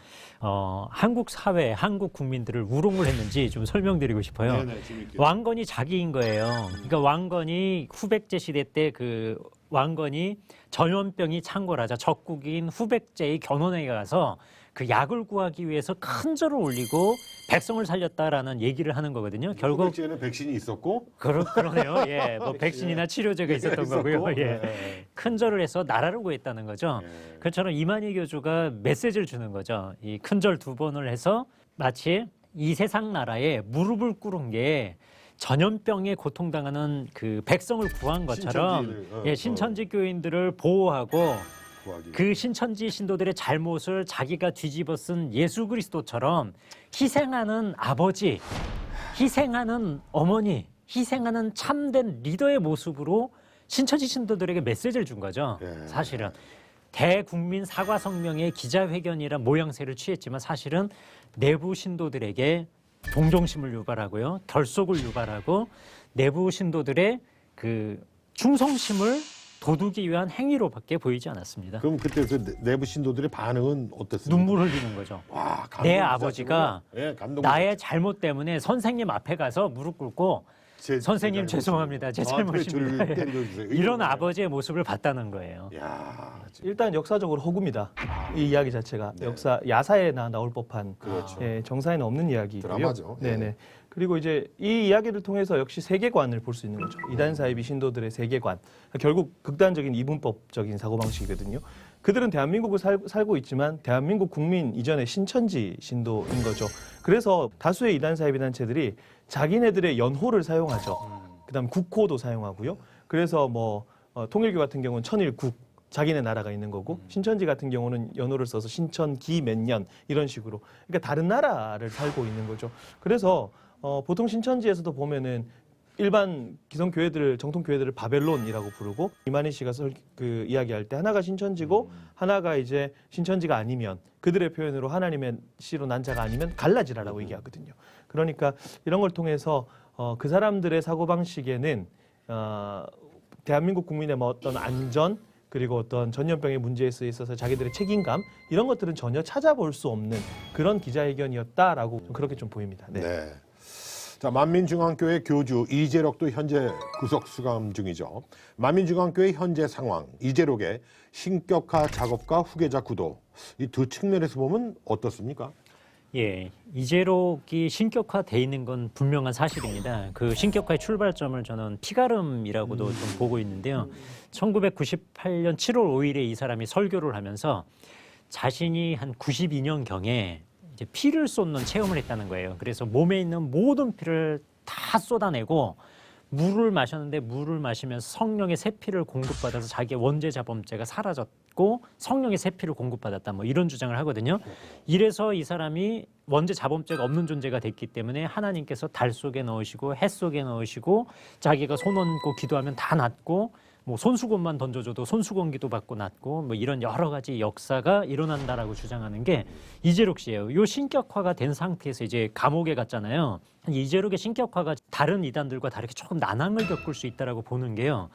한국 사회, 한국 국민들을 우롱을 했는지 좀 설명드리고 싶어요. 네네, 재밌게. 왕건이 자기인 거예요. 그러니까 왕건이 후백제 시대 때 그 왕건이 전염병이 창궐하자 적국인 후백제의 견훤에 가서 그 약을 구하기 위해서 큰 절을 올리고 백성을 살렸다라는 얘기를 하는 거거든요. 결국 후백제에는 백신이 있었고 그러네요. 예, 뭐 백신이나 치료제가 있었던 거고요. 예, 네. 큰 절을 해서 나라를 구했다는 거죠. 그처럼 이만희 교주가 메시지를 주는 거죠. 이 큰 절 2번을 해서 마치 이 세상 나라에 무릎을 꿇은 게 전염병에 고통당하는 그 백성을 구한 것처럼 신천지 교인들을 보호하고 그 신천지 신도들의 잘못을 자기가 뒤집어 쓴 예수 그리스도처럼 희생하는 아버지, 희생하는 어머니, 희생하는 참된 리더의 모습으로 신천지 신도들에게 메시지를 준 거죠. 사실은 대국민 사과 성명의 기자회견이란 모양새를 취했지만 사실은 내부 신도들에게 동정심을 유발하고요, 결속을 유발하고 내부 신도들의 그 충성심을 도두기 위한 행위로밖에 보이지 않았습니다. 그럼 그때 그 내부 신도들의 반응은 어땠습니까? 눈물 흘리는 거죠. 와, 내 아버지가 감동 나의 잘못 때문에 선생님 앞에 가서 무릎 꿇고 선생님 죄송합니다. 제 잘못입니다. 이런 아버지의 모습을 봤다는 거예요. 일단 역사적으로 허구입니다. 이 이야기 자체가 역사 야사에나 나올 법한 정사에는 없는 이야기고요. 드라마죠. 네네. 그리고 이제 이 이야기를 통해서 역시 세계관을 볼 수 있는 거죠. 이단 사이비 신도들의 세계관. 결국 극단적인 이분법적인 사고방식이거든요. 그들은 대한민국을 살고 있지만 대한민국 국민 이전의 신천지 신도인 거죠. 그래서 다수의 이단 사이비 단체들이 자기네들의 연호를 사용하죠. 그다음 국호도 사용하고요. 그래서 뭐 통일교 같은 경우는 천일국 자기네 나라가 있는 거고 신천지 같은 경우는 연호를 써서 신천기 몇 년 이런 식으로 그러니까 다른 나라를 살고 있는 거죠. 그래서 보통 신천지에서도 보면은 일반 기성교회들, 정통교회들을 바벨론이라고 부르고 이만희 씨가 그 이야기할 때 하나가 신천지고 하나가 이제 신천지가 아니면 그들의 표현으로 하나님의 씨로 난 자가 아니면 갈라지라라고 얘기하거든요. 그러니까 이런 걸 통해서 그 사람들의 사고방식에는 대한민국 국민의 뭐 어떤 안전 그리고 어떤 전염병의 문제에 있어서 자기들의 책임감 이런 것들은 전혀 찾아볼 수 없는 그런 기자회견이었다라고 그렇게 좀 보입니다. 네. 자, 만민중앙교회 교주 이재록도 현재 구속 수감 중이죠. 만민중앙교회 현재 상황, 이재록의 신격화 작업과 후계자 구도 이 두 측면에서 보면 어떻습니까? 예, 이재록이 신격화돼 있는 건 분명한 사실입니다. 그 신격화의 출발점을 저는 피가름이라고도 좀 보고 있는데요. 1998년 7월 5일에 이 사람이 설교를 하면서 자신이 한 92년경에 이제 피를 쏟는 체험을 했다는 거예요. 그래서 몸에 있는 모든 피를 다 쏟아내고 물을 마셨는데 물을 마시면서 성령의 새 피를 공급받아서 자기의 원죄 자범죄가 사라졌고 받고 성령의 세피를 공급받았다. 뭐 이런 주장을 하거든요. 이래서 이 사람이 원죄 자범죄가 없는 존재가 됐기 때문에 하나님께서 달 속에 넣으시고 해 속에 넣으시고 자기가 손 얹고 기도하면 다 낫고 뭐 손수건만 던져줘도 손수건 기도 받고 낫고 뭐 이런 여러 가지 역사가 일어난다라고 주장하는 게 이재록 씨예요. 요 신격화가 된 상태에서 이제 감옥에 갔잖아요. 이재록의 신격화가 다른 이단들과 다르게 조금 난항을 겪을 수 있다라고 보는 게요.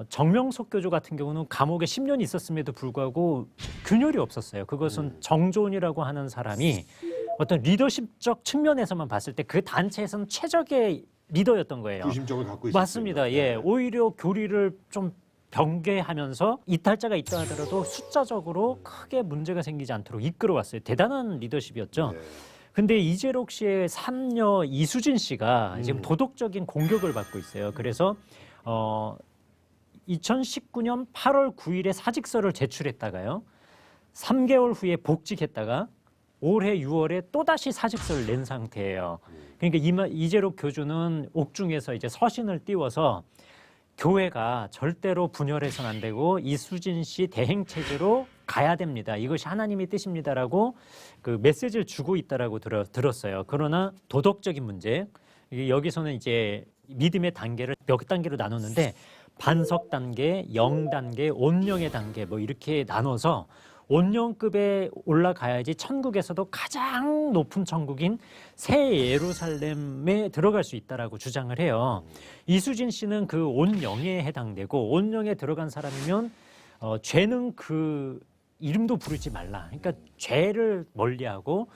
정명석 교주 같은 경우는 감옥에 10년 있었음에도 불구하고 균열이 없었어요. 그것은 정조은이라고 하는 사람이 어떤 리더십적 측면에서만 봤을 때 그 단체에서는 최적의 리더였던 거예요. 구심적을 갖고 있었어요. 맞습니다. 예, 오히려 교리를 좀 병개하면서 이탈자가 있다 하더라도 숫자적으로 크게 문제가 생기지 않도록 이끌어왔어요. 대단한 리더십이었죠. 근데 이재록 씨의 삼녀 이수진 씨가 지금 도덕적인 공격을 받고 있어요. 그래서 2019년 8월 9일에 사직서를 제출했다가요. 3개월 후에 복직했다가 올해 6월에 또다시 사직서를 낸 상태예요. 그러니까 이재록 교주는 옥중에서 이제 서신을 띄워서 교회가 절대로 분열해서는 안 되고 이수진 씨 대행 체제로 가야 됩니다. 이것이 하나님의 뜻입니다라고 그 메시지를 주고 있다라고 들었어요. 그러나 도덕적인 문제, 여기서는 이제 믿음의 단계를 몇 단계로 나눴는데 반석 단계, 영 단계, 온영의 단계 뭐 이렇게 나눠서 온영급에 올라가야지 천국에서도 가장 높은 천국인 새 예루살렘에 들어갈 수 있다라고 주장을 해요. 이수진 씨는 그 온영에 해당되고 온영에 들어간 사람이면 죄는 그 이름도 부르지 말라. 그러니까 죄를 멀리하고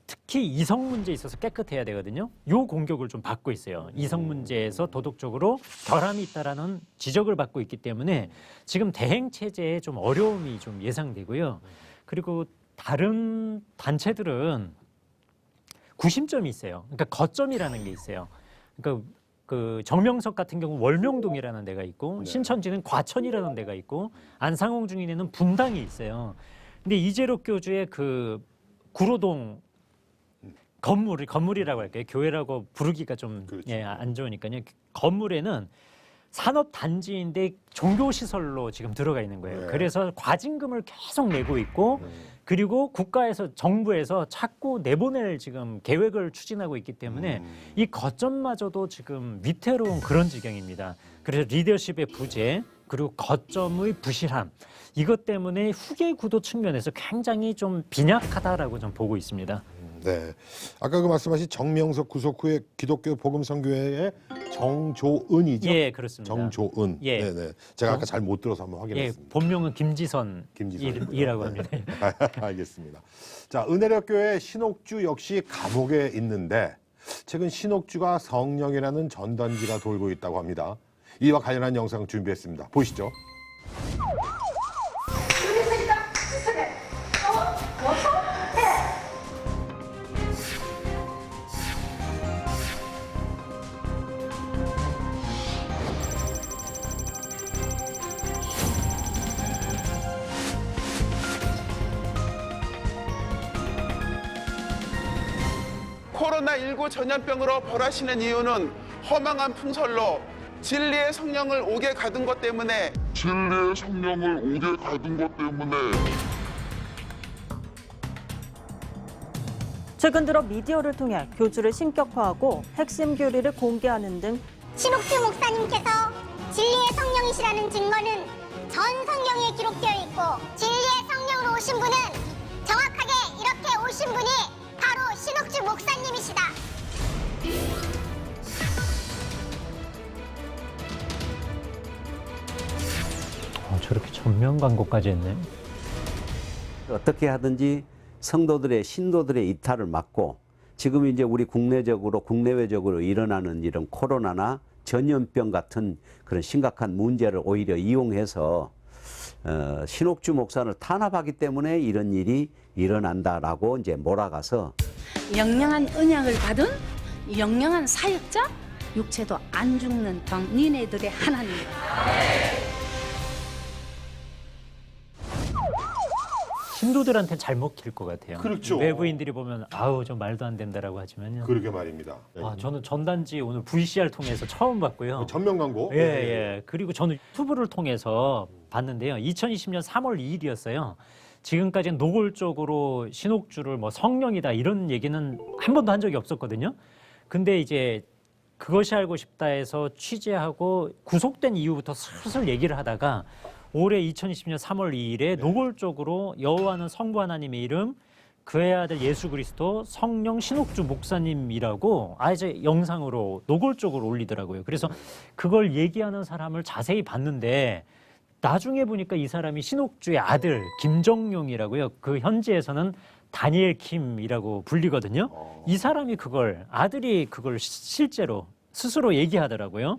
특히 이성 문제에 있어서 깨끗해야 되거든요. 요 공격을 좀 받고 있어요. 이성 문제에서 도덕적으로 결함이 있다라는 지적을 받고 있기 때문에 지금 대행 체제에 좀 어려움이 좀 예상되고요. 그리고 다른 단체들은 구심점이 있어요. 그러니까 거점이라는 게 있어요. 그러니까 그 정명석 같은 경우 월명동이라는 데가 있고 신천지는 과천이라는 데가 있고 안상홍 중인에는 분당이 있어요. 근데 이재록 교주의 그 구로동 건물이라고 할게요. 교회라고 부르기가 좀 예, 안 좋으니까요. 건물에는 산업 단지인데 종교 시설로 지금 들어가 있는 거예요. 그래서 과징금을 계속 내고 있고 그리고 국가에서 정부에서 자꾸 내보낼 지금 계획을 추진하고 있기 때문에 이 거점마저도 지금 위태로운 그런 지경입니다. 그래서 리더십의 부재 그리고 거점의 부실함 이것 때문에 후계 구도 측면에서 굉장히 좀 빈약하다라고 좀 보고 있습니다. 네, 아까 그 말씀하신 정명석 구속 후에 기독교 복음선교회의 정조은이죠? 예, 그렇습니다. 정조은. 예. 네네. 제가 아까 잘 못 들어서 한번 확인했습니다. 예, 본명은 김지선이라고 합니다. 알겠습니다. 자, 은혜력교회 신옥주 역시 감옥에 있는데 최근 신옥주가 성령이라는 전단지가 돌고 있다고 합니다. 이와 관련한 영상 준비했습니다. 보시죠. 코로나19 전염병으로 벌하시는 이유는 허망한 풍설로 진리의 성령을 옥에 가둔 것 때문에 최근 들어 미디어를 통해 교주를 신격화하고 핵심 교리를 공개하는 등 신옥주 목사님께서 진리의 성령이시라는 증거는 전 성경에 기록되어 있고 진리의 성령으로 오신 분은 정확하게 이렇게 오신 분이 바로 신옥주 목사님이시다. 저렇게 전면 광고까지 했네. 어떻게 하든지 성도들의 신도들의 이탈을 막고 지금 이제 우리 국내외적으로 일어나는 이런 코로나나 전염병 같은 그런 심각한 문제를 오히려 이용해서 신옥주 목사를 탄압하기 때문에 이런 일이 일어난다라고 이제 몰아가서 영영한 언약을 받은 영영한 사역자, 육체도 안 죽는 당 니네들의 하나님이다. 신도들한테 잘 먹힐 것 같아요. 그렇죠. 외부인들이 보면 아우 좀 말도 안 된다라고 하지만요. 그러게 말입니다. 저는 전단지 오늘 VCR 통해서 처음 봤고요. 전면 광고. 예, 예. 그리고 저는 유튜브를 통해서 봤는데요. 2020년 3월 2일이었어요. 지금까지는 노골적으로 신옥주를 뭐 성령이다 이런 얘기는 한 번도 한 적이 없었거든요. 근데 이제 그것이 알고 싶다 해서 취재하고 구속된 이후부터 슬슬 얘기를 하다가 올해 2020년 3월 2일에 노골적으로 여호와는 성부 하나님의 이름, 그의 아들 예수 그리스도, 성령 신옥주 목사님이라고 아예 영상으로 노골적으로 올리더라고요. 그래서 그걸 얘기하는 사람을 자세히 봤는데 나중에 보니까 이 사람이 신옥주의 아들 김정용이라고요. 그 현지에서는 다니엘 킴이라고 불리거든요. 이 사람이 아들이 그걸 실제로 스스로 얘기하더라고요.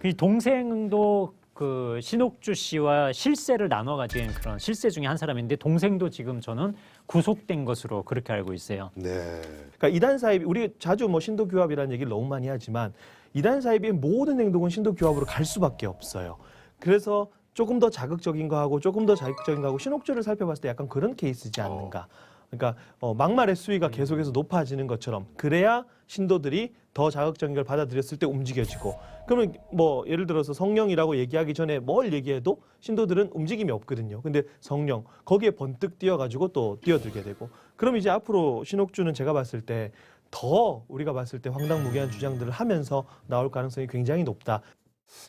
그 동생도 그 신옥주 씨와 실세를 나눠 가진 그런 실세 중에 한 사람인데 동생도 지금 저는 구속된 것으로 그렇게 알고 있어요. 그러니까 이단 사입 우리 자주 뭐 신도 교합이라는 얘기를 너무 많이 하지만 이단 사입의 모든 행동은 신도 교합으로 갈 수밖에 없어요. 그래서 조금 더 자극적인 거 하고 조금 더 자극적인 거 하고 신옥주를 살펴봤을 때 약간 그런 케이스지 않는가. 그러니까 막말의 수위가 계속해서 높아지는 것처럼 그래야 신도들이 더 자극적인 걸 받아들였을 때 움직여지고 그러면 뭐 예를 들어서 성령이라고 얘기하기 전에 뭘 얘기해도 신도들은 움직임이 없거든요. 근데 성령 거기에 번뜩 뛰어가지고 또 뛰어들게 되고 그럼 이제 앞으로 신옥주는 제가 봤을 때 더 우리가 봤을 때 황당무계한 주장들을 하면서 나올 가능성이 굉장히 높다.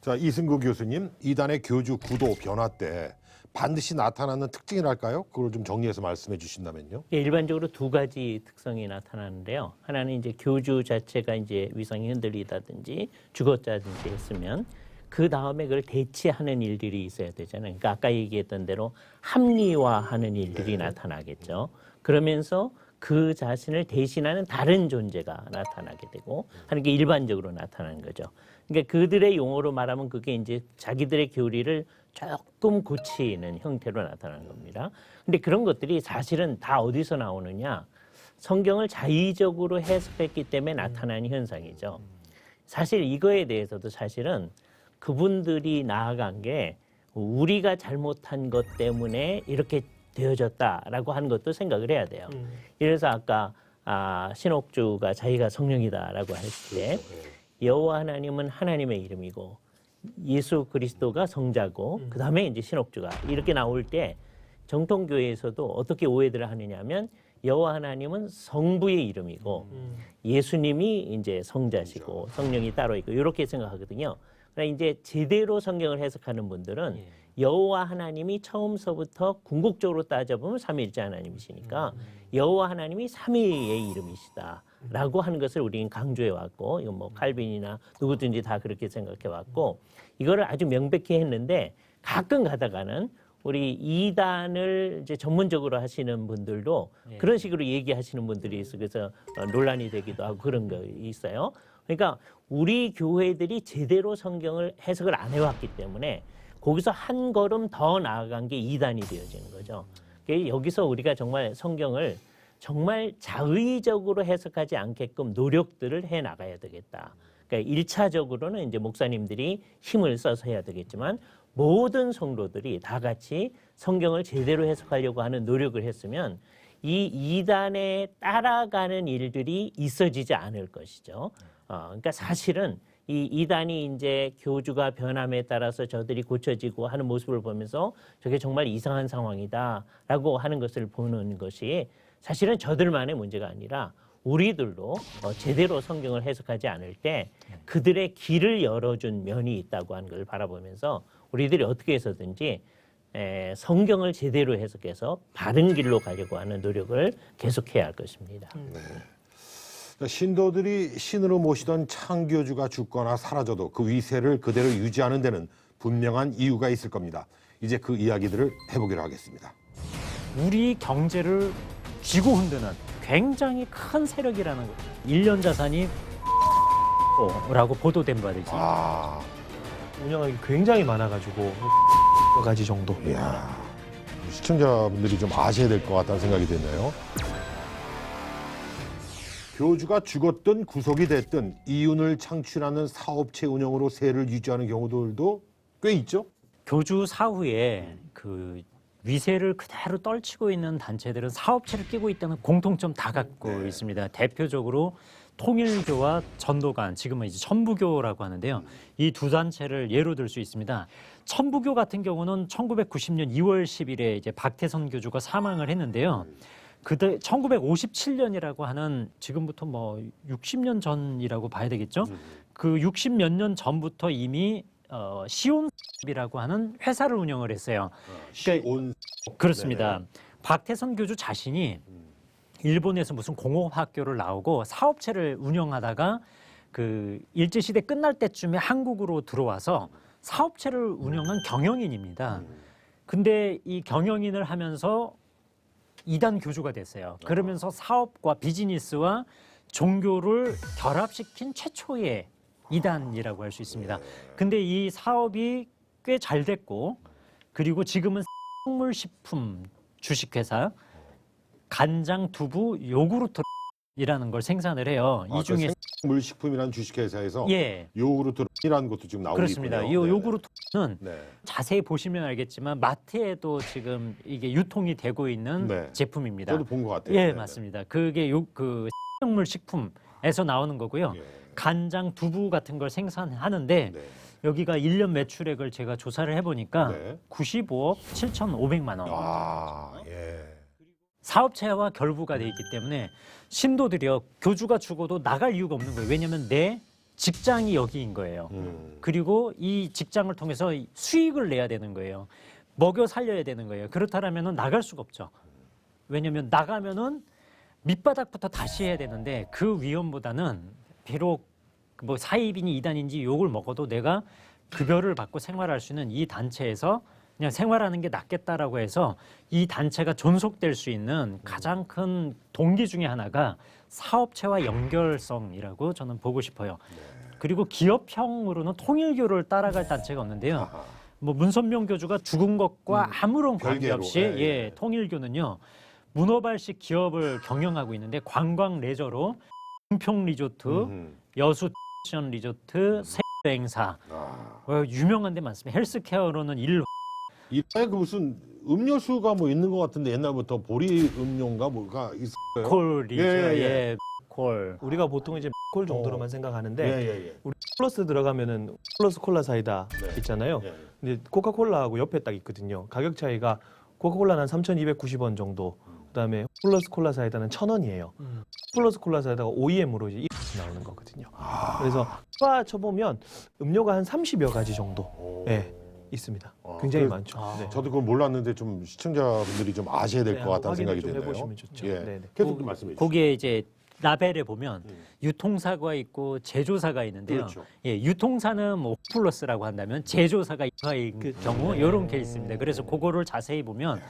자, 이승구 교수님, 이단의 교주 구도 변화 때 반드시 나타나는 특징이랄까요? 그걸 좀 정리해서 말씀해 주신다면요. 일반적으로 두 가지 특성이 나타나는데요. 하나는 이제 교주 자체가 이제 위상이 흔들리다든지 죽었다든지 했으면 그 다음에 그걸 대체하는 일들이 있어야 되잖아요. 그러니까 아까 얘기했던 대로 합리화하는 일들이 나타나겠죠. 그러면서 그 자신을 대신하는 다른 존재가 나타나게 되고 하는 게 일반적으로 나타나는 거죠. 그러니까 그들의 용어로 말하면 그게 이제 자기들의 교리를 조금 고치는 형태로 나타나는 겁니다. 근데 그런 것들이 사실은 다 어디서 나오느냐? 성경을 자의적으로 해석했기 때문에 나타나는 현상이죠. 사실 이거에 대해서도 사실은 그분들이 나아간 게 우리가 잘못한 것 때문에 이렇게 되어졌다라고 하는 것도 생각을 해야 돼요. 그래서 아까 신옥주가 자기가 성령이다라고 했을 때 여호와 하나님은 하나님의 이름이고 예수 그리스도가 성자고 그다음에 이제 신옥주가 이렇게 나올 때 정통교회에서도 어떻게 오해들을 하느냐면 여호와 하나님은 성부의 이름이고 예수님이 이제 성자시고 성령이 따로 있고 이렇게 생각하거든요. 그러나 이제 제대로 성경을 해석하는 분들은 여호와 하나님이 처음서부터 궁극적으로 따져보면 삼위일체 하나님이시니까 여호와 하나님이 삼위의 이름이시다라고 하는 것을 우리는 강조해 왔고 이건 뭐 칼빈이나 누구든지 다 그렇게 생각해 왔고 이거를 아주 명백히 했는데 가끔 가다가는 우리 이단을 이제 전문적으로 하시는 분들도 그런 식으로 얘기하시는 분들이 있어 그래서 논란이 되기도 하고 그런 거 있어요. 그러니까 우리 교회들이 제대로 성경을 해석을 안 해왔기 때문에 거기서 한 걸음 더 나아간 게 이단이 되어지는 거죠. 여기서 우리가 정말 성경을 정말 자의적으로 해석하지 않게끔 노력들을 해 나가야 되겠다. 그러니까 1차적으로는 이제 목사님들이 힘을 써서 해야 되겠지만 모든 성도들이 다 같이 성경을 제대로 해석하려고 하는 노력을 했으면 이 이단에 따라가는 일들이 있어지지 않을 것이죠. 그러니까 사실은 이 이단이 이제 교주가 변함에 따라서 저들이 고쳐지고 하는 모습을 보면서 저게 정말 이상한 상황이다라고 하는 것을 보는 것이 사실은 저들만의 문제가 아니라 우리들도 제대로 성경을 해석하지 않을 때 그들의 길을 열어준 면이 있다고 하는 걸 바라보면서 우리들이 어떻게 해서든지 성경을 제대로 해석해서 바른 길로 가려고 하는 노력을 계속해야 할 것입니다. 신도들이 신으로 모시던 창교주가 죽거나 사라져도 그 위세를 그대로 유지하는 데는 분명한 이유가 있을 겁니다. 이제 그 이야기들을 해보기로 하겠습니다. 우리 경제를 쥐고 흔드는 굉장히 큰 세력이라는 거죠. 1년 자산이 라고 보도된 바 되지. 운영하기 굉장히 많아가지고 몇 가지 정도. 이야, 시청자분들이 좀 아셔야 될 것 같다는 생각이 드네요. 교주가 죽었든 구속이 됐든 이윤을 창출하는 사업체 운영으로 세를 유지하는 경우들도 꽤 있죠. 교주 사후에 그 위세를 그대로 떨치고 있는 단체들은 사업체를 끼고 있다는 공통점 다 갖고 있습니다. 대표적으로 통일교와 전도관, 지금은 이제 천부교라고 하는데요. 이 두 단체를 예로 들 수 있습니다. 천부교 같은 경우는 1990년 2월 10일에 이제 박태선 교주가 사망을 했는데요. 그때 1957년이라고 하는 지금부터 뭐 60년 전이라고 봐야 되겠죠. 그 60몇 년 전부터 이미 시온이라고 하는 회사를 운영을 했어요. 시온 그렇습니다. 박태선 교주 자신이 일본에서 무슨 공업학교를 나오고 사업체를 운영하다가 그 일제시대 끝날 때쯤에 한국으로 들어와서 사업체를 운영한 경영인입니다. 근데 이 경영인을 하면서 이단 교주가 됐어요. 그러면서 사업과 비즈니스와 종교를 결합시킨 최초의 이단이라고 할 수 있습니다. 근데 이 사업이 꽤 잘 됐고, 그리고 지금은 식물식품 주식회사 간장, 두부, 요구르트이라는 걸 생산을 해요. 이 중에 물식품이라는 주식회사에서 예. 요구르트라는 것도 지금 나오고 그렇습니다. 이 있군요. 요구르트는 자세히 보시면 알겠지만 마트에도 지금 이게 유통이 되고 있는 제품입니다. 저도 본 것 같아요. 예, 맞습니다. 그게 그 식물 식품에서 나오는 거고요. 간장, 두부 같은 걸 생산하는데 여기가 1년 매출액을 제가 조사를 해보니까 95억 7,500만 원. 사업체와 결부가 돼 있기 때문에 신도들이요, 교주가 죽어도 나갈 이유가 없는 거예요. 왜냐하면 내 직장이 여기인 거예요. 그리고 이 직장을 통해서 수익을 내야 되는 거예요. 먹여 살려야 되는 거예요. 그렇다면은 나갈 수가 없죠. 왜냐하면 나가면은 밑바닥부터 다시 해야 되는데 그 위험보다는 비록 뭐 사입이니 이단인지 욕을 먹어도 내가 급여를 받고 생활할 수 있는 이 단체에서 그냥 생활하는 게 낫겠다라고 해서 이 단체가 존속될 수 있는 가장 큰 동기 중에 하나가 사업체와 연결성이라고 저는 보고 싶어요. 그리고 기업형으로는 통일교를 따라갈 단체가 없는데요. 뭐 문선명 교주가 죽은 것과 아무런 관계없이 통일교는요, 문어발식 기업을 경영하고 있는데 관광 레저로 은평 리조트, 여수 션 리조트, 행사 유명한 데 많습니다. 헬스케어로는 이때 그 무슨 음료수가 뭐 있는 것 같은데 옛날부터 보리 음료인가 뭐가 있어요. 콜이죠. 콜. 우리가 보통 이제 콜 정도로만 생각하는데 우리 플러스 들어가면은 플러스 콜라 사이다 있잖아요. 근데 코카콜라하고 옆에 딱 있거든요. 가격 차이가 코카콜라는 한 3,290원 정도. 그다음에 플러스 콜라 사이다는 1,000원이에요. 플러스 콜라 사이다가 OEM으로 이제 이렇게 나오는 거거든요. 그래서 쳐보면 음료가 한 30여 가지 정도 있습니다. 굉장히 많죠. 저도 그걸 몰랐는데 좀 시청자분들이 좀 아셔야 될 것 같다는 생각이 좀 드네요. 해보시면 좋죠. 계속 좀 말씀해 주시죠. 거기에 이제 라벨에 보면 유통사가 있고 제조사가 있는데요. 그렇죠. 유통사는 뭐 플러스라고 한다면 제조사가 이화인 경우 이런 케이스입니다. 그래서 그거를 자세히 보면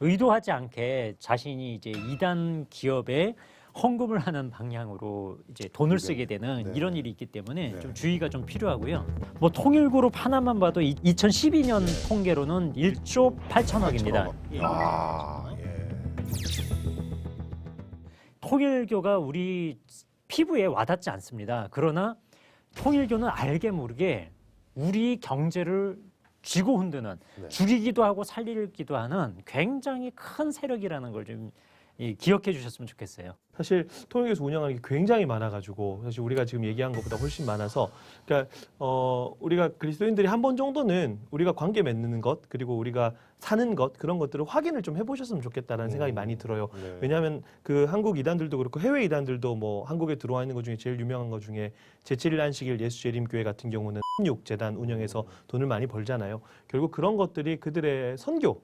의도하지 않게 자신이 이제 이단 기업에 헌금을 하는 방향으로 이제 돈을 쓰게 되는 이런 일이 있기 때문에 좀 주의가 좀 필요하고요. 뭐 통일그룹 하나만 봐도 2012년 통계로는 1조 8천억입니다. 통일교가 우리 피부에 와닿지 않습니다. 그러나 통일교는 알게 모르게 우리 경제를 쥐고 흔드는, 죽이기도 하고 살리기도 하는 굉장히 큰 세력이라는 걸 좀 기억해 주셨으면 좋겠어요. 사실 통일교에서 운영하는 게 굉장히 많아가지고 사실 우리가 지금 얘기한 것보다 훨씬 많아서, 그러니까 우리가 그리스도인들이 한 번 정도는 우리가 관계 맺는 것, 그리고 우리가 사는 것, 그런 것들을 확인을 좀 해보셨으면 좋겠다라는 생각이 많이 들어요. 왜냐하면 그 한국 이단들도 그렇고 해외 이단들도 뭐 한국에 들어와 있는 것 중에 제일 유명한 것 중에 제7일 안식일 예수재림교회 같은 경우는 16재단 운영해서 돈을 많이 벌잖아요. 결국 그런 것들이 그들의 선교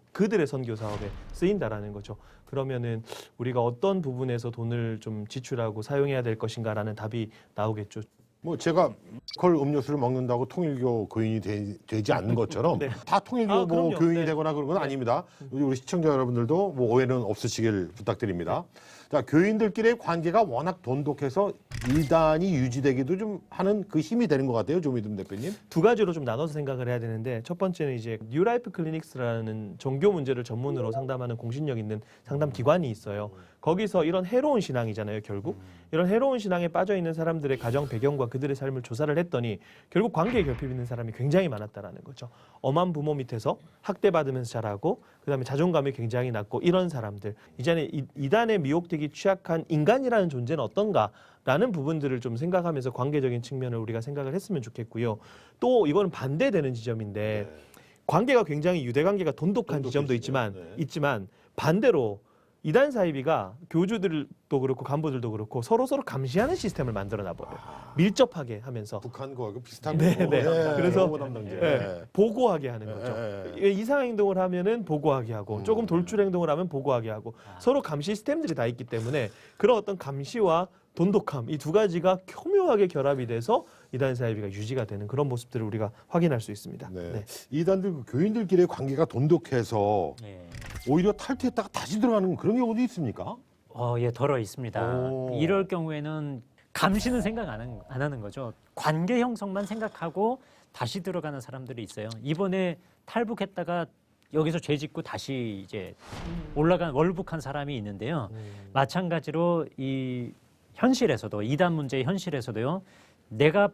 사업에 쓰인다라는 거죠. 그러면은 우리가 어떤 부분에서 돈을 좀 지출하고 사용해야 될 것인가라는 답이 나오겠죠. 뭐 제가 콜 음료수를 먹는다고 통일교 교인이 되지 않는 것처럼 다 통일교 뭐 교인이 되거나 그런 건 아닙니다. 우리 시청자 여러분들도 뭐 오해는 없으시길 부탁드립니다. 자, 교인들끼리의 관계가 워낙 돈독해서 이단이 유지되기도 좀 하는 그 힘이 되는 것 같아요, 조미듬 대표님. 두 가지로 좀 나눠서 생각을 해야 되는데, 첫 번째는 이제 뉴라이프 클리닉스라는 종교 문제를 전문으로 상담하는 공신력 있는 상담 기관이 있어요. 거기서 이런 해로운 신앙이잖아요, 결국. 이런 해로운 신앙에 빠져 있는 사람들의 가정 배경과 그들의 삶을 조사를 했더니 결국 관계에 결핍 있는 사람이 굉장히 많았다라는 거죠. 엄한 부모 밑에서 학대받으면서 자라고, 그다음에 자존감이 굉장히 낮고, 이런 사람들. 이제는 이단에 미혹되기 취약한 인간이라는 존재는 어떤가라는 부분들을 좀 생각하면서 관계적인 측면을 우리가 생각을 했으면 좋겠고요. 또 이거는 반대되는 지점인데, 관계가 굉장히 유대관계가 돈독한 지점도 있지만 반대로 이단 사이비가 교주들도 그렇고 간부들도 그렇고 서로 감시하는 시스템을 만들어 놔버려요. 밀접하게 하면서. 북한과 비슷한 네, 거고. 네. 그래서 네. 보고하게 하는 거죠. 이상 행동을 하면은 보고하게 하고, 조금 돌출 행동을 하면 보고하게 하고, 서로 감시 시스템들이 다 있기 때문에 그런 어떤 감시와 돈독함, 이 두 가지가 교묘하게 결합이 돼서 이단 사이비가 유지가 되는 그런 모습들을 우리가 확인할 수 있습니다. 네. 이단들 교인들끼리의 관계가 돈독해서 오히려 탈퇴했다가 다시 들어가는 그런 경우도 있습니까? 예, 덜어 있습니다. 이럴 경우에는 감시는 생각 안 하는 거죠. 관계 형성만 생각하고 다시 들어가는 사람들이 있어요. 이번에 탈북했다가 여기서 죄 짓고 다시 이제 월북한 사람이 있는데요. 마찬가지로 이 현실에서도, 이단 문제의 현실에서도요, 내가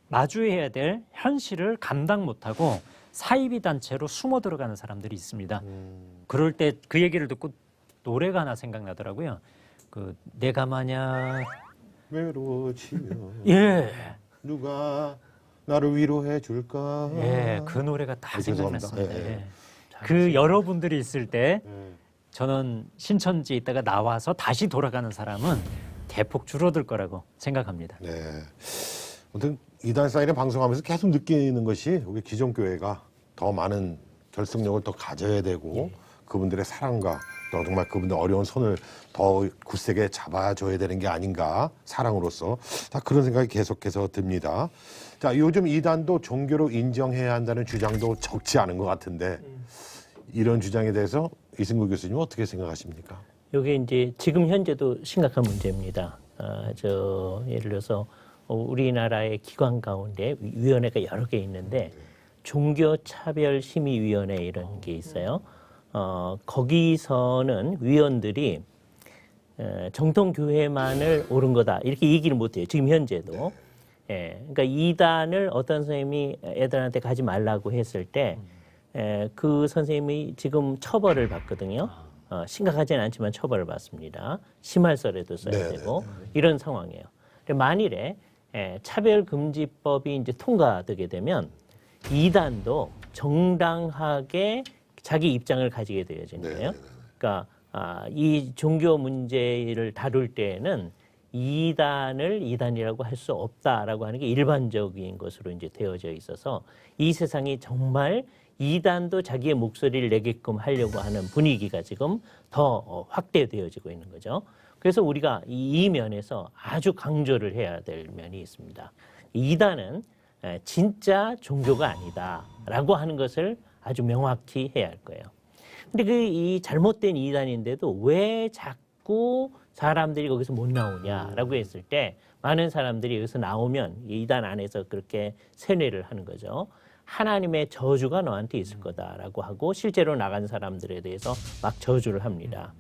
마주해야 될 현실을 감당 못하고 사이비 단체로 숨어 들어가는 사람들이 있습니다. 그럴 때 그 얘기를 듣고 노래가 하나 생각나더라고요. 그 내가 만약 외로워지면 누가 나를 위로해 줄까? 그 노래가 딱 죄송합니다. 생각났습니다. 그 여러분들이 있을 때 저는 신천지에 있다가 나와서 다시 돌아가는 사람은 대폭 줄어들 거라고 생각합니다. 네. 아무튼 이단 사이를 방송하면서 계속 느끼는 것이 우리 기존 교회가 더 많은 결속력을 더 가져야 되고, 그분들의 사랑과 또 정말 그분들 어려운 손을 더 굳세게 잡아줘야 되는 게 아닌가, 사랑으로서. 다 그런 생각이 계속해서 듭니다. 자, 요즘 이단도 종교로 인정해야 한다는 주장도 적지 않은 것 같은데, 이런 주장에 대해서 이승구 교수님 어떻게 생각하십니까? 이게 이제 지금 현재도 심각한 문제입니다. 예를 들어서 우리나라의 기관 가운데 위원회가 여러 개 있는데, 종교차별심의위원회 이런 게 있어요. 거기서는 위원들이 정통교회만을 옳은 거다 이렇게 얘기를 못해요. 지금 현재도. 그러니까 이단을 어떤 선생님이 애들한테 가지 말라고 했을 때 그 선생님이 지금 처벌을 받거든요. 심각하지는 않지만 처벌을 받습니다. 심할서라도 써야 되고 이런 상황이에요. 만일에 차별금지법이 이제 통과되게 되면 이단도 정당하게 자기 입장을 가지게 되어지는 거예요. 그러니까 이 종교 문제를 다룰 때에는 이단을 이단이라고 할 수 없다라고 하는 게 일반적인 것으로 이제 되어져 있어서 이 세상이 정말 이단도 자기의 목소리를 내게끔 하려고 하는 분위기가 지금 더 확대되어지고 있는 거죠. 그래서 우리가 이 면에서 아주 강조를 해야 될 면이 있습니다. 이단은 진짜 종교가 아니다라고 하는 것을 아주 명확히 해야 할 거예요. 근데 이 잘못된 이단인데도 왜 자꾸 사람들이 거기서 못 나오냐라고 했을 때 많은 사람들이 여기서 나오면 이단 안에서 그렇게 세뇌를 하는 거죠. 하나님의 저주가 너한테 있을 거다라고 하고 실제로 나간 사람들에 대해서 막 저주를 합니다.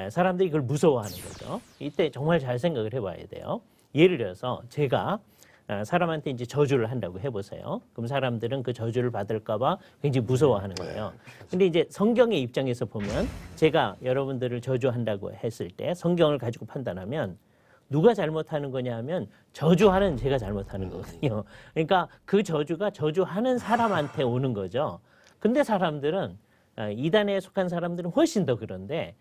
사람들이 그걸 무서워하는 거죠. 이때 정말 잘 생각을 해봐야 돼요. 예를 들어서 제가 사람한테 이제 저주를 한다고 해보세요. 그럼 사람들은 그 저주를 받을까봐 굉장히 무서워하는 거예요. 근데 이제 성경의 입장에서 보면 제가 여러분들을 저주한다고 했을 때 성경을 가지고 판단하면 누가 잘못하는 거냐 하면 저주하는 제가 잘못하는 거거든요. 그러니까 그 저주가 저주하는 사람한테 오는 거죠. 근데 사람들은 이단에 속한 사람들은 훨씬 더 그런데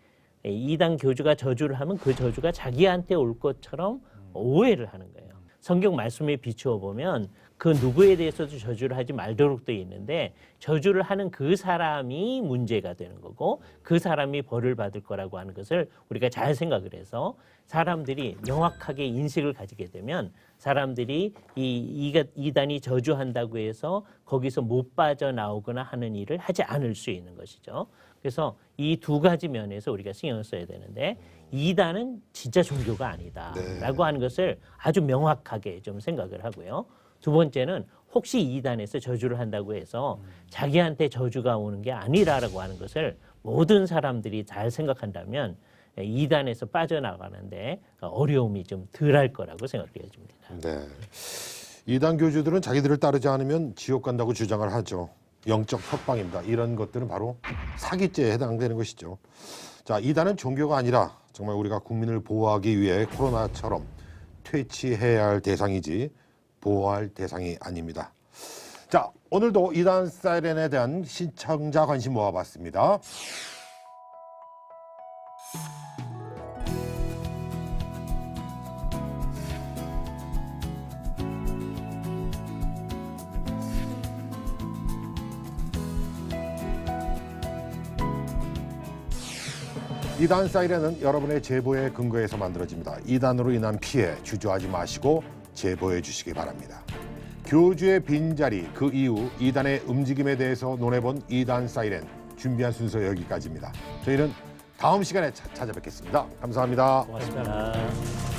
이단 교주가 저주를 하면 그 저주가 자기한테 올 것처럼 오해를 하는 거예요. 성경 말씀에 비추어 보면 그 누구에 대해서도 저주를 하지 말도록 되어 있는데 저주를 하는 그 사람이 문제가 되는 거고 그 사람이 벌을 받을 거라고 하는 것을 우리가 잘 생각을 해서 사람들이 명확하게 인식을 가지게 되면 사람들이 이단이 저주한다고 해서 거기서 못 빠져나오거나 하는 일을 하지 않을 수 있는 것이죠. 그래서 이 두 가지 면에서 우리가 신경을 써야 되는데 이단은 진짜 종교가 아니다라고 하는 것을 아주 명확하게 좀 생각을 하고요. 두 번째는 혹시 이단에서 저주를 한다고 해서 자기한테 저주가 오는 게 아니라라고 하는 것을 모든 사람들이 잘 생각한다면 이단에서 빠져나가는데 어려움이 좀 덜할 거라고 생각해집니다. 네. 이단 교주들은 자기들을 따르지 않으면 지옥 간다고 주장을 하죠. 영적 협박입니다. 이런 것들은 바로 사기죄에 해당되는 것이죠. 자, 이단은 종교가 아니라 정말 우리가 국민을 보호하기 위해 코로나처럼 퇴치해야 할 대상이지 보호할 대상이 아닙니다. 자, 오늘도 이단 사이렌에 대한 시청자 관심 모아봤습니다. 이단 사이렌은 여러분의 제보에 근거해서 만들어집니다. 이단으로 인한 피해 주저하지 마시고 제보해 주시기 바랍니다. 교주의 빈자리, 그 이후 이단의 움직임에 대해서 논해본 이단 사이렌 준비한 순서 여기까지입니다. 저희는 다음 시간에 찾아뵙겠습니다. 감사합니다. 고맙습니다.